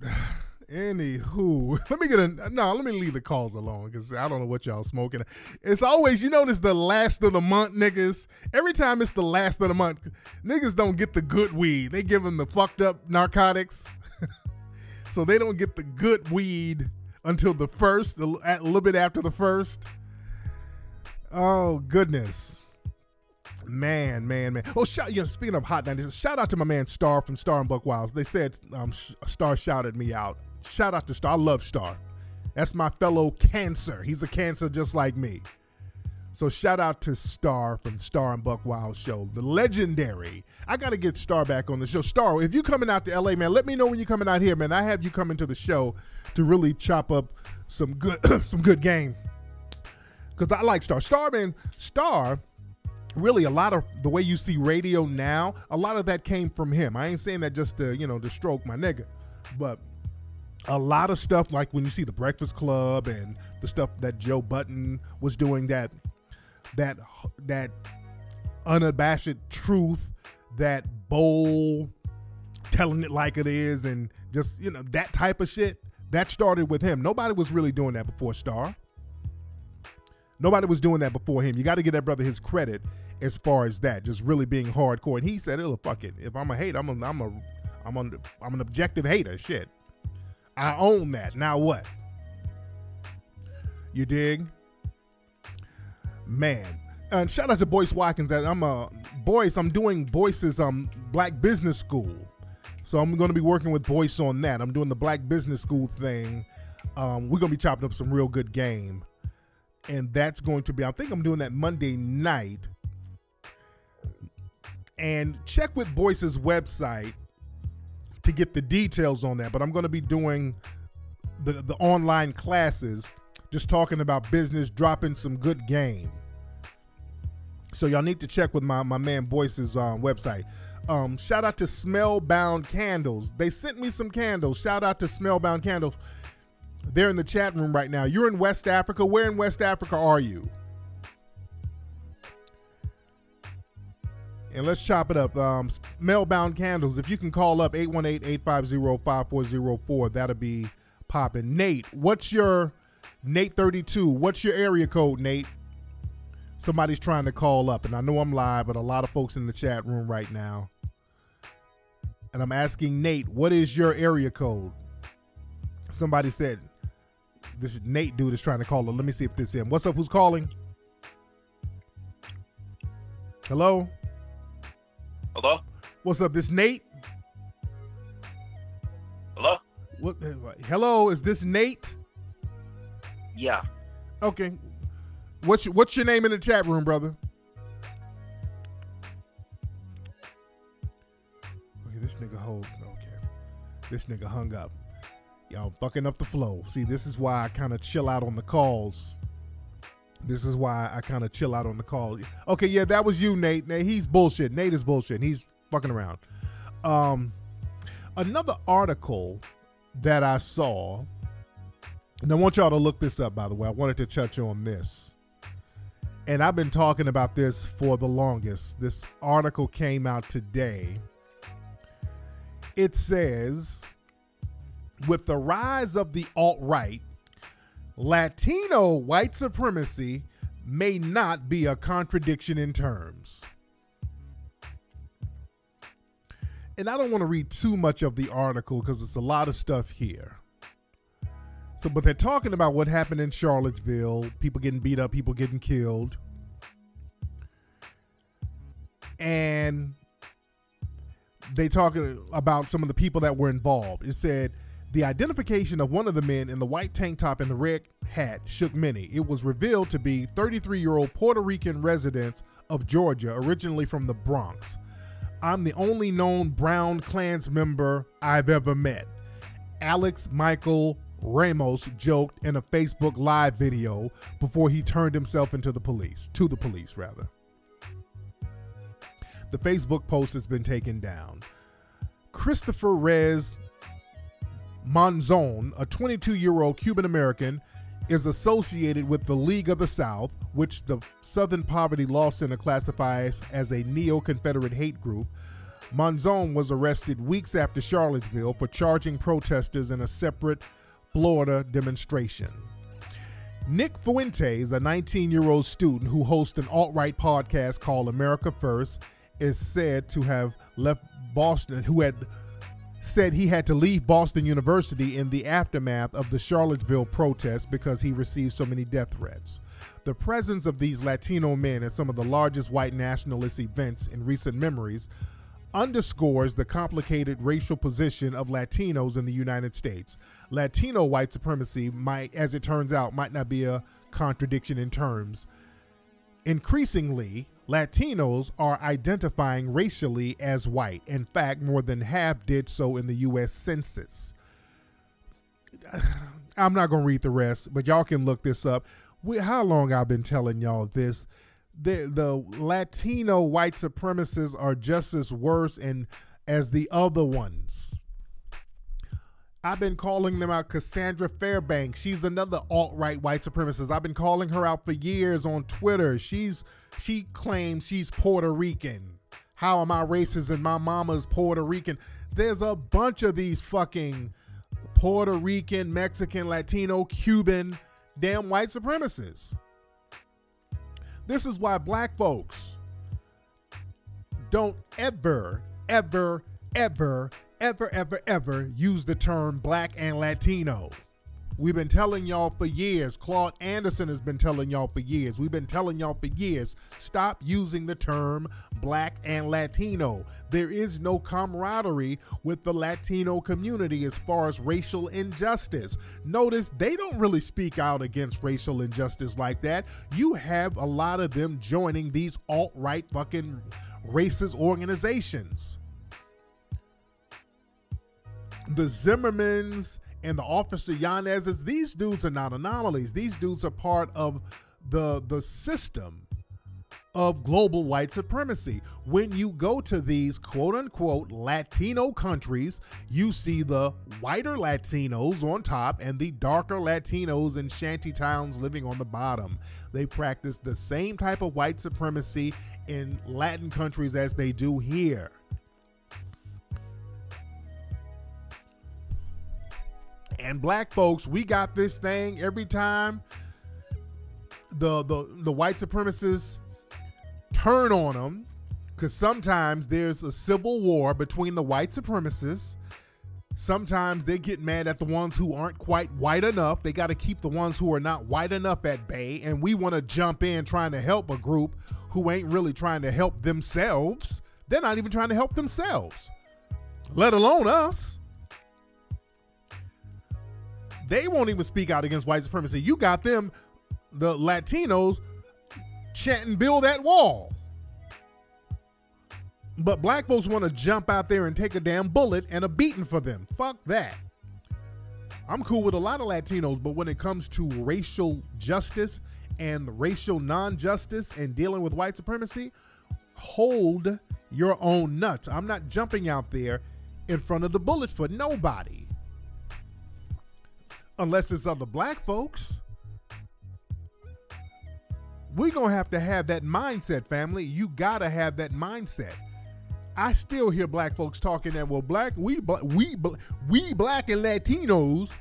Anywho, let me leave the calls alone because I don't know what y'all smoking. It's always, you notice the last of the month, niggas. Every time it's the last of the month, niggas don't get the good weed. They give them the fucked up narcotics. So they don't get the good weed until the first, a little bit after the first. Oh, goodness. Man. Oh, speaking of Hot 90s, shout out to my man Star from Star and Buck Wiles. They said Star shouted me out. Shout out to Star. I love Star. That's my fellow Cancer. He's a Cancer just like me. So shout out to Star from Star and Buck Wiles show. The legendary. I got to get Star back on the show. Star, if you coming out to LA, man, let me know when you're coming out here, man. I have you coming to the show to really chop up some good game. Because I like Star. Star, really, a lot of the way you see radio now, a lot of that came from him. I ain't saying that just to, to stroke my nigga. But a lot of stuff, like when you see the Breakfast Club and the stuff that Joe Budden was doing, that unabashed truth, that bold, telling it like it is, and just, that type of shit, that started with him. Nobody was really doing that before Star. Nobody was doing that before him. You got to give that brother his credit as far as that, just really being hardcore. And he said, "Oh, fuck it. If I'm a hater, I'm an objective hater. Shit, I own that. Now what? You dig, man?" And shout out to Boyce Watkins. I'm doing Boyce's Black Business School, so I'm going to be working with Boyce on that. I'm doing the Black Business School thing. We're going to be chopping up some real good game. And that's going to be, I think I'm doing that Monday night. And check with Boyce's website to get the details on that. But I'm going to be doing the online classes, just talking about business, dropping some good game. So y'all need to check with my man Boyce's website. Shout out to Smellbound Candles. They sent me some candles. Shout out to Smellbound Candles. They're in the chat room right now. You're in West Africa. Where in West Africa are you? And let's chop it up. Smellbound Candles. If you can call up 818-850-5404, that'll be popping. Nate, Nate 32, what's your area code, Nate? Somebody's trying to call up, and I know I'm live, but a lot of folks in the chat room right now. And I'm asking Nate, what is your area code? Somebody said, this Nate dude is trying to call her. Let me see if this is him. What's up? Who's calling? Hello? Hello? What's up? This Nate? Hello? What? Hello? Is this Nate? Yeah. Okay. What's your name in the chat room, brother? Okay, this nigga holds. Okay. This nigga hung up. Y'all fucking up the flow. See, this is why I kind of chill out on the calls. This is why I kind of chill out on the call. Okay, yeah, that was you, Nate. He's bullshit. Nate is bullshit. He's fucking around. Another article that I saw, and I want y'all to look this up, by the way. I wanted to touch on this. And I've been talking about this for the longest. This article came out today. It says, with the rise of the alt-right, Latino white supremacy may not be a contradiction in terms. And I don't want to read too much of the article because it's a lot of stuff here. So, but they're talking about what happened in Charlottesville, people getting beat up, people getting killed. And they talking about some of the people that were involved. It said, the identification of one of the men in the white tank top and the red hat shook many. It was revealed to be 33-year-old Puerto Rican resident of Georgia, originally from the Bronx. I'm the only known Brown Klans member I've ever met. Alex Michael Ramos joked in a Facebook Live video before he turned himself to the police. The Facebook post has been taken down. Christopher Rez Monzon, a 22-year-old Cuban-American, is associated with the League of the South, which the Southern Poverty Law Center classifies as a neo-Confederate hate group. Monzon was arrested weeks after Charlottesville for charging protesters in a separate Florida demonstration. Nick Fuentes, a 19-year-old student who hosts an alt-right podcast called America First, is said to have left Boston, who had said he had to leave Boston University in the aftermath of the Charlottesville protests because he received so many death threats. The presence of these Latino men at some of the largest white nationalist events in recent memories underscores the complicated racial position of Latinos in the United States. Latino white supremacy might, as it turns out, might not be a contradiction in terms. Increasingly, Latinos are identifying racially as white. In fact, more than half did so in the U.S. Census. I'm not going to read the rest, but y'all can look this up. How long I've been telling y'all this? The Latino white supremacists are just as worse as the other ones. I've been calling them out. Cassandra Fairbanks, she's another alt-right white supremacist. I've been calling her out for years on Twitter. She claims she's Puerto Rican. How am I racist and my mama's Puerto Rican? There's a bunch of these fucking Puerto Rican, Mexican, Latino, Cuban, damn white supremacists. This is why black folks don't ever use the term black and Latino. We've been telling y'all for years. Claude Anderson has been telling y'all for years. We've been telling y'all for years. Stop using the term black and Latino. There is no camaraderie with the Latino community as far as racial injustice. Notice they don't really speak out against racial injustice like that. You have a lot of them joining these alt-right fucking racist organizations. The Zimmermans and the Officer Yanez's, these dudes are not anomalies. These dudes are part of the system of global white supremacy. When you go to these quote-unquote Latino countries, you see the whiter Latinos on top and the darker Latinos in shanty towns living on the bottom. They practice the same type of white supremacy in Latin countries as they do here. And black folks, we got this thing every time the white supremacists turn on them, because sometimes there's a civil war between the white supremacists. Sometimes they get mad at the ones who aren't quite white enough. They got to keep the ones who are not white enough at bay. And we want to jump in trying to help a group who ain't really trying to help themselves. They're not even trying to help themselves, let alone us. They won't even speak out against white supremacy. You got them, the Latinos, chanting, build that wall. But black folks want to jump out there and take a damn bullet and a beating for them. Fuck that. I'm cool with a lot of Latinos, but when it comes to racial justice and the racial non-justice and dealing with white supremacy, hold your own nuts. I'm not jumping out there in front of the bullets for nobody. Unless it's other black folks. We're going to have that mindset, family. You got to have that mindset. I still hear black folks talking that, well, we black and Latinos.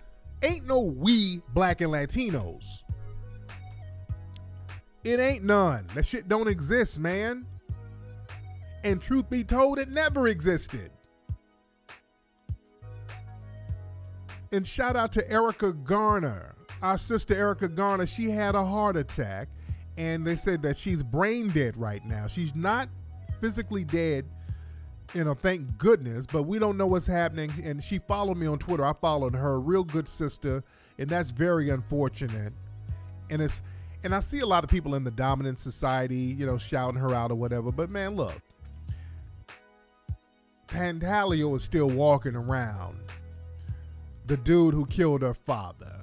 Ain't no we black and Latinos. It ain't none. That shit don't exist, man. And truth be told, it never existed. And shout out to Erica Garner. Our sister Erica Garner, she had a heart attack. And they said that she's brain dead right now. She's not physically dead, thank goodness, but we don't know what's happening. And she followed me on Twitter. I followed her, real good sister, and that's very unfortunate. And I see a lot of people in the dominant society, shouting her out or whatever. But man, look, Pantaleo is still walking around. The dude who killed her father,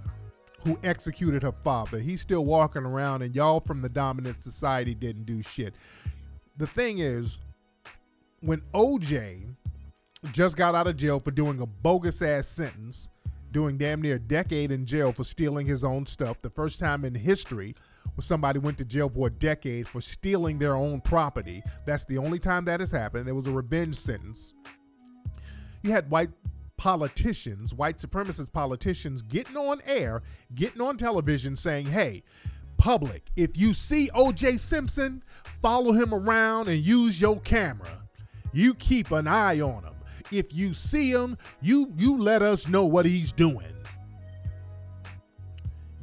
who executed her father, he's still walking around, and y'all from the dominant society didn't do shit. The thing is, when OJ just got out of jail for doing a bogus ass sentence, doing damn near a decade in jail for stealing his own stuff, the first time in history where somebody went to jail for a decade for stealing their own property. That's the only time that has happened. There was a revenge sentence. You had white politicians, white supremacist politicians, getting on air, getting on television saying, hey, public, if you see O.J. Simpson, follow him around and use your camera. You keep an eye on him. If you see him, you let us know what he's doing.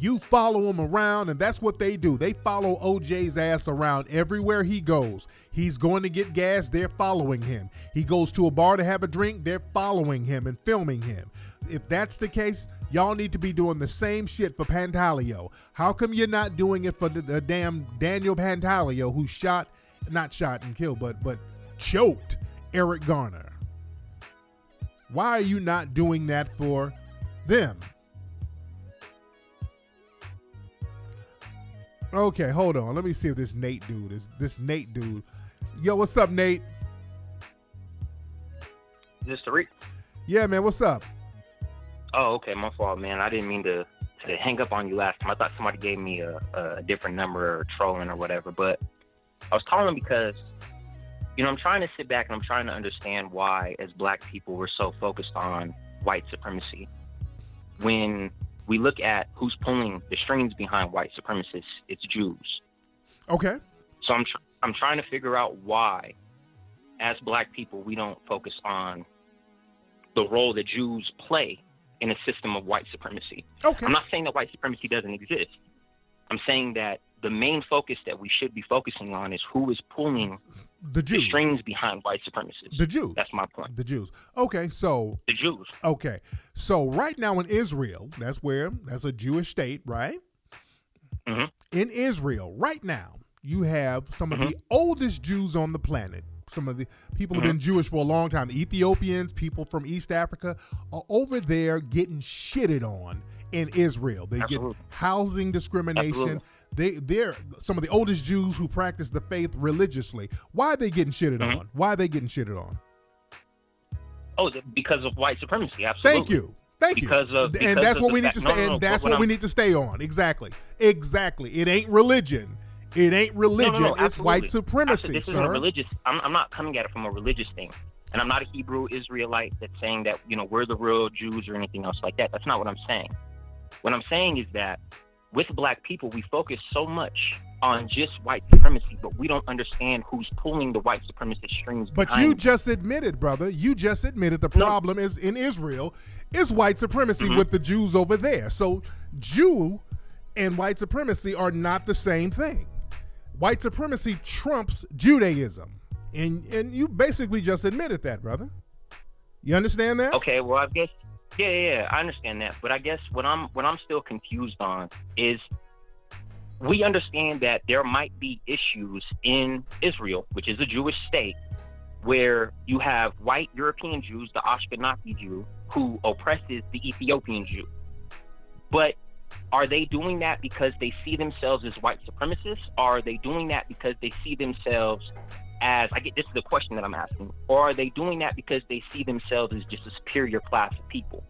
You follow him around, and that's what they do. They follow OJ's ass around everywhere he goes. He's going to get gas, they're following him. He goes to a bar to have a drink, they're following him and filming him. If that's the case, y'all need to be doing the same shit for Pantaleo. How come you're not doing it for the damn Daniel Pantaleo who not shot and killed, but choked Eric Garner? Why are you not doing that for them? Okay, hold on. Let me see if this Nate dude. Yo, what's up, Nate? Is this Tariq? Yeah, man, what's up? Oh, okay, my fault, man. I didn't mean to hang up on you last time. I thought somebody gave me a different number or trolling or whatever, but I was calling because, I'm trying to sit back and I'm trying to understand why, as black people, we're so focused on white supremacy. When we look at who's pulling the strings behind white supremacists, it's Jews. Okay. So I'm trying to figure out why, as black people, we don't focus on the role that Jews play in a system of white supremacy. Okay. I'm not saying that white supremacy doesn't exist. I'm saying that the main focus that we should be focusing on is who is pulling the strings behind white supremacists. The Jews. That's my point. The Jews. Okay, so the Jews. Okay, so right now in Israel, that's a Jewish state, right? Mm-hmm. In Israel, right now, you have some of the oldest Jews on the planet. Some of the people who've been Jewish for a long time. The Ethiopians, people from East Africa, are over there getting shitted on in Israel. They get housing discrimination. They're some of the oldest Jews who practice the faith religiously. Why are they getting shitted on? Why are they getting shitted on? Oh, because of white supremacy. Absolutely. Thank you. And that's what we need to stay. And that's what we need to stay on. Exactly. It ain't religion. It ain't religion. No, it's white supremacy. This isn't a religious. I'm not coming at it from a religious thing, and I'm not a Hebrew Israelite that's saying that we're the real Jews or anything else like that. That's not what I'm saying. What I'm saying is that with black people, we focus so much on just white supremacy, but we don't understand who's pulling the white supremacist strings. But you just admitted, brother. You just admitted the problem is in Israel is white supremacy with the Jews over there. So Jew and white supremacy are not the same thing. White supremacy trumps Judaism, and you basically just admitted that, brother. You understand that? Okay, well, I guess, yeah, I understand that. But I guess what I'm still confused on is we understand that there might be issues in Israel, which is a Jewish state, where you have white European Jews, the Ashkenazi Jew, who oppresses the Ethiopian Jew. But Are they doing that because they see themselves as white supremacists? Or are they doing that because they see themselves as, this is the question that I'm asking, or are they doing that because they see themselves as just a superior class of people?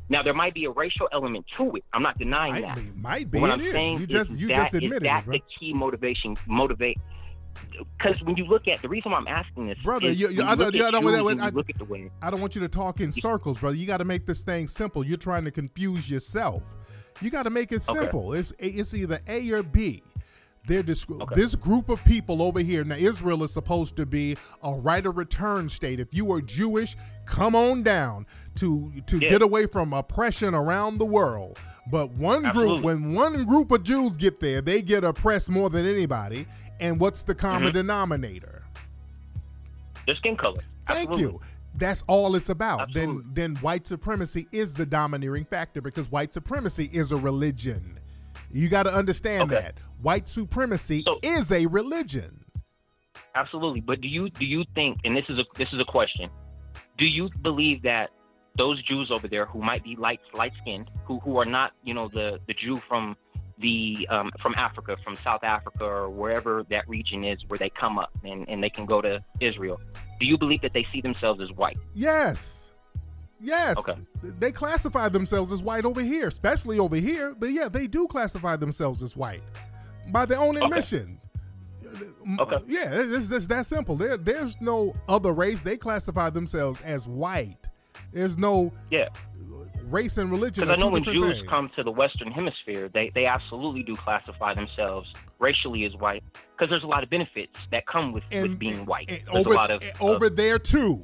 Now, there might be a racial element to it. I'm not denying that. Might be. What it I'm is. saying You just admitted that's it, bro. the key motivation. Because when you look at the reason why I'm asking this, brother, is I don't look at the way. I don't want you to talk in circles, brother. You got to make this thing simple. You're trying to confuse yourself. You got to make it simple. Okay. It's either A or B. This group of people over here. Now, Israel is supposed to be a right of return state. If you are Jewish, come on down to get away from oppression around the world. But when one group of Jews get there, they get oppressed more than anybody. And what's the common denominator? Their skin color. Thank you. That's all it's about. Then white supremacy is the domineering factor, because white supremacy is a religion. You got to understand that white supremacy is a religion. Absolutely. But do you think, and this is a question, do you believe that those Jews over there who might be light skinned, who are not, the Jew from from Africa, from South Africa, or wherever that region is where they come up and they can go to Israel, do you believe that they see themselves as white? Yes. Okay. They classify themselves as white over here, especially over here. But yeah, they do classify themselves as white by their own admission. Okay. Yeah, it's that simple. There's no other race. They classify themselves as white. There's no race and religion. Because I know when Jews come to the Western Hemisphere, they absolutely do classify themselves racially as white, because there's a lot of benefits that come with being white. Over there too.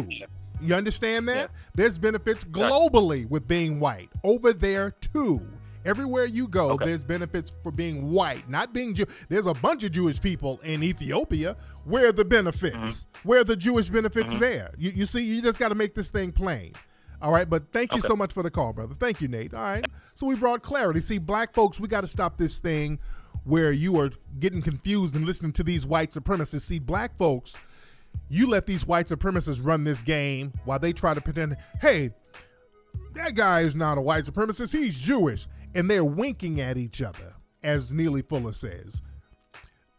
Yeah. You understand that? Yeah. There's benefits globally with being white. Over there too. Everywhere you go, there's benefits for being white, not being Jew. There's a bunch of Jewish people in Ethiopia. Where are the benefits? Where are the Jewish benefits there? You see, you just got to make this thing plain. All right, but thank you so much for the call, brother. Thank you, Nate. All right, so we brought clarity. See, black folks, we got to stop this thing where you are getting confused and listening to these white supremacists. See, black folks, you let these white supremacists run this game while they try to pretend, hey, that guy is not a white supremacist, he's Jewish. And they're winking at each other, as Neely Fuller says.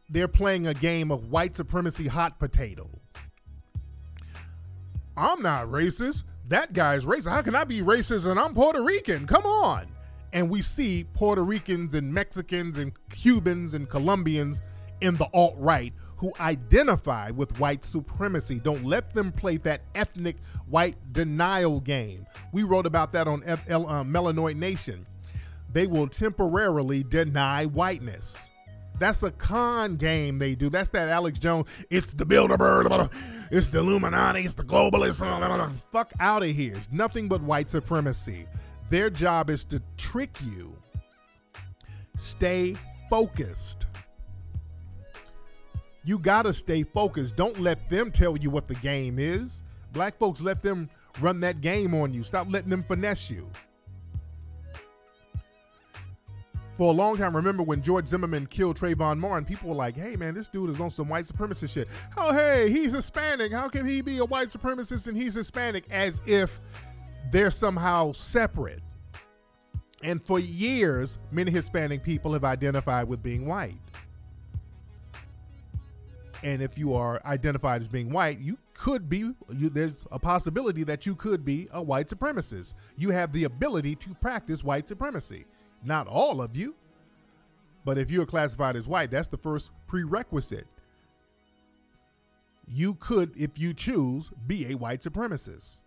They're playing a game of white supremacy hot potato. I'm not racist. That guy's racist. How can I be racist and I'm Puerto Rican? Come on. And we see Puerto Ricans and Mexicans and Cubans and Colombians in the alt-right who identify with white supremacy. Don't let them play that ethnic white denial game. We wrote about that on Melanoid Nation. They will temporarily deny whiteness. That's a con game they do. That's that Alex Jones, it's the Bilderberg, it's the Illuminati, it's the globalists. Fuck out of here. It's nothing but white supremacy. Their job is to trick you. Stay focused. You gotta stay focused. Don't let them tell you what the game is. Black folks, let them run that game on you. Stop letting them finesse you. For a long time, remember when George Zimmerman killed Trayvon Martin, people were like, hey, man, this dude is on some white supremacist shit. Oh, hey, he's Hispanic. How can he be a white supremacist and he's Hispanic? As if they're somehow separate. And for years, many Hispanic people have identified with being white. And if you are identified as being white, you could be, there's a possibility that you could be a white supremacist. You have the ability to practice white supremacy. Not all of you, but if you're classified as white, that's the first prerequisite. You could, if you choose, be a white supremacist.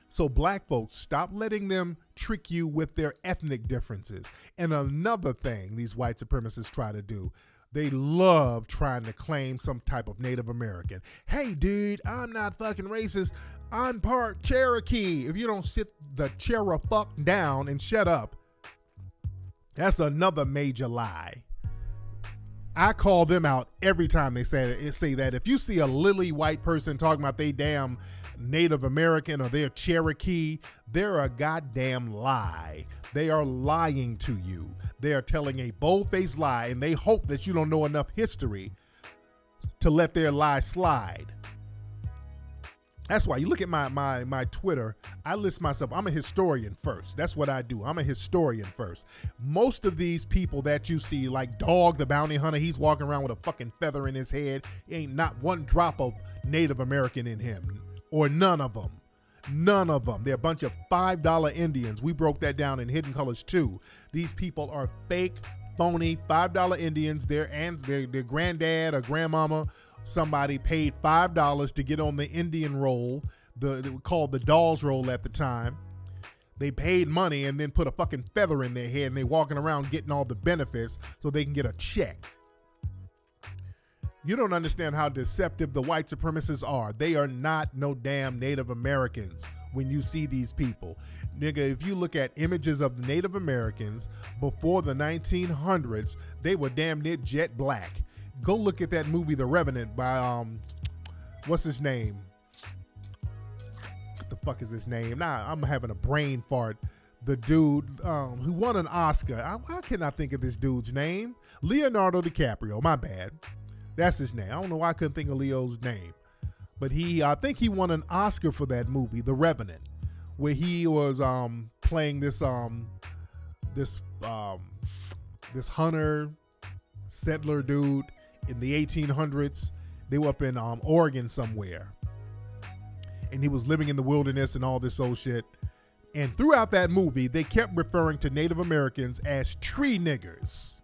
So black folks, stop letting them trick you with their ethnic differences. And another thing these white supremacists try to do, they love trying to claim some type of Native American. Hey, dude, I'm not fucking racist. I'm part Cherokee. If you don't sit the fuck down and shut up, that's another major lie. I call them out every time they say that. If you see a lily white person talking about they damn Native American or they're Cherokee, they're a goddamn lie. They are lying to you. They are telling a bold-faced lie, and they hope that you don't know enough history to let their lie slide. That's why you look at my Twitter, I list myself, I'm a historian first. That's what I do. I'm a historian first. Most of these people that you see, like Dog the Bounty Hunter, he's walking around with a fucking feather in his head. Ain't not one drop of Native American in him, or none of them. None of them. They're a bunch of $5 Indians. We broke that down in Hidden Colors too. These people are fake, phony $5 Indians. Their granddad or grandmama, somebody paid $5 to get on the Indian roll, they were called the Dolls roll at the time. They paid money and then put a fucking feather in their head, and they walking around getting all the benefits so they can get a check. You don't understand how deceptive the white supremacists are. They are not no damn Native Americans when you see these people. Nigga, if you look at images of Native Americans before the 1900s, they were damn near jet black. Go look at that movie, The Revenant, by, what's his name? What the fuck is his name? Nah, I'm having a brain fart. The dude who won an Oscar. Why can't I think of this dude's name? Leonardo DiCaprio, my bad. That's his name. I don't know why I couldn't think of Leo's name. But I think he won an Oscar for that movie, The Revenant, where he was playing this hunter, settler dude in the 1800s. They were up in Oregon somewhere. And he was living in the wilderness and all this old shit. And throughout that movie, they kept referring to Native Americans as tree niggers.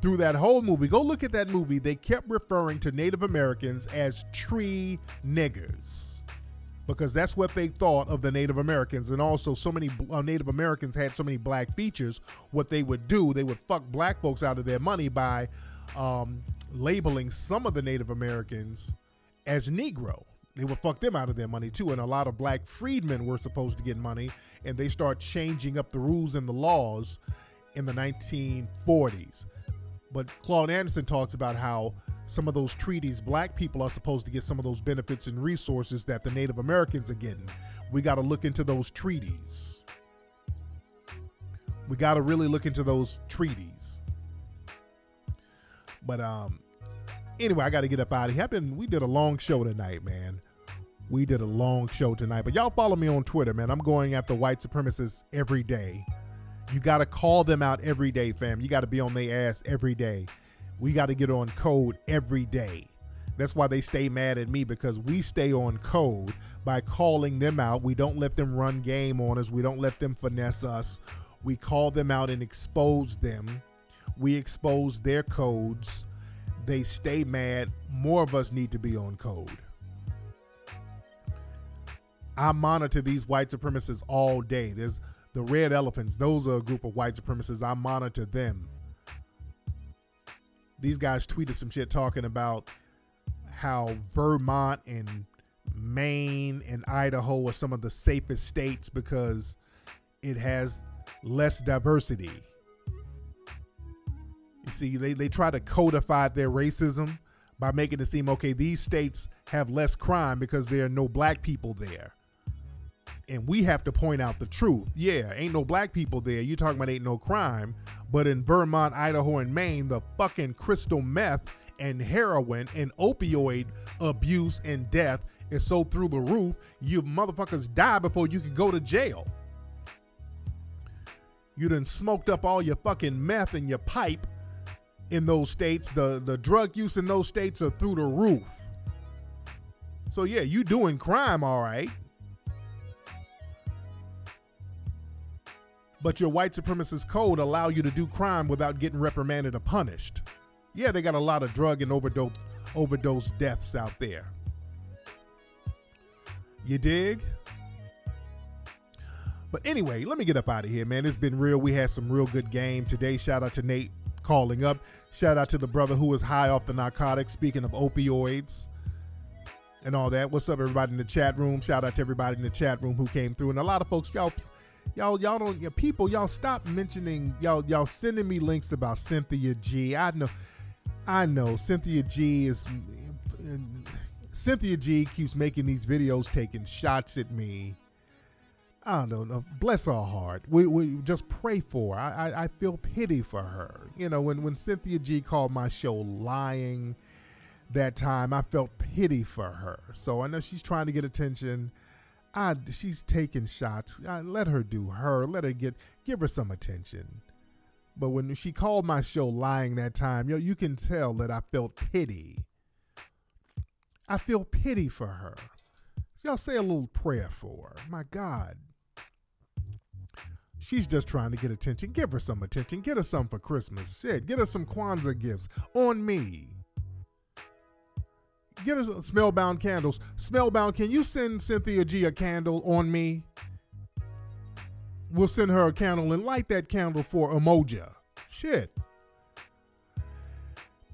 Through that whole movie, go look at that movie, they kept referring to Native Americans as tree niggers, because that's what they thought of the Native Americans. And also, so many Native Americans had so many black features. What they would do, they would fuck black folks out of their money by labeling some of the Native Americans as Negro. They would fuck them out of their money too. And a lot of black freedmen were supposed to get money, and they start changing up the rules and the laws in the 1940s. But Claude Anderson talks about how some of those treaties, black people are supposed to get some of those benefits and resources that the Native Americans are getting. We got to look into those treaties. We got to really look into those treaties. But anyway, I got to get up out of here. We did a long show tonight, man. We did a long show tonight. But y'all follow me on Twitter, man. I'm going after white supremacists every day. You got to call them out every day, fam. You got to be on their ass every day. We got to get on code every day. That's why they stay mad at me, because we stay on code by calling them out. We don't let them run game on us. We don't let them finesse us. We call them out and expose them. We expose their codes. They stay mad. More of us need to be on code. I monitor these white supremacists all day. There's the Red Elephants. Those are a group of white supremacists. I monitor them. These guys tweeted some shit talking about how Vermont and Maine and Idaho are some of the safest states because it has less diversity. You see, they try to codify their racism by making it seem, okay, these states have less crime because there are no black people there. And we have to point out the truth. Yeah, ain't no black people there. You talking about ain't no crime. But in Vermont, Idaho, and Maine, the fucking crystal meth and heroin and opioid abuse and death is so through the roof, you motherfuckers die before you can go to jail. You done smoked up all your fucking meth and your pipe in those states. The drug use in those states are through the roof. So yeah, you doing crime, all right. But your white supremacist code allow you to do crime without getting reprimanded or punished. Yeah, they got a lot of drug and overdose deaths out there. You dig? But anyway, let me get up out of here, man. It's been real. We had some real good game today. Shout out to Nate calling up. Shout out to the brother who was high off the narcotics. Speaking of opioids and all that. What's up, everybody in the chat room? Shout out to everybody in the chat room who came through. And a lot of folks, y'all don't, your people, y'all stop mentioning, y'all sending me links about Cynthia G. I know Cynthia G keeps making these videos, taking shots at me. I don't know. Bless her heart. We just pray for her. I feel pity for her. You know, when Cynthia G called my show lying, that time, I felt pity for her. So I know she's trying to get attention. She's taking shots. Let her do her. Let her give her some attention. But when she called my show lying that time, you can tell that I felt pity. I feel pity for her. Y'all say a little prayer for her. My God. She's just trying to get attention. Give her some attention. Get her something for Christmas. Shit, get her some Kwanzaa gifts on me. Get her some Smellbound candles. Smellbound, can you send Cynthia G a candle on me? We'll send her a candle and light that candle for Umoja. Shit.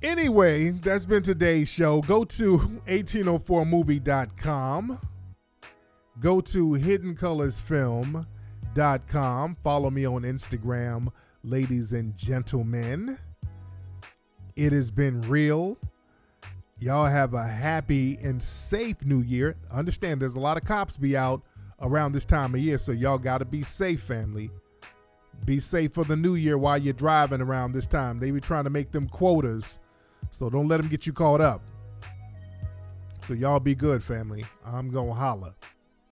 Anyway, that's been today's show. Go to 1804movie.com. Go to hiddencolorsfilm.com. Follow me on Instagram, ladies and gentlemen. It has been real. Y'all have a happy and safe new year. Understand there's a lot of cops be out around this time of year, so y'all got to be safe, family. Be safe for the new year while you're driving around this time. They be trying to make them quotas, so don't let them get you caught up. So y'all be good, family. I'm going to holla.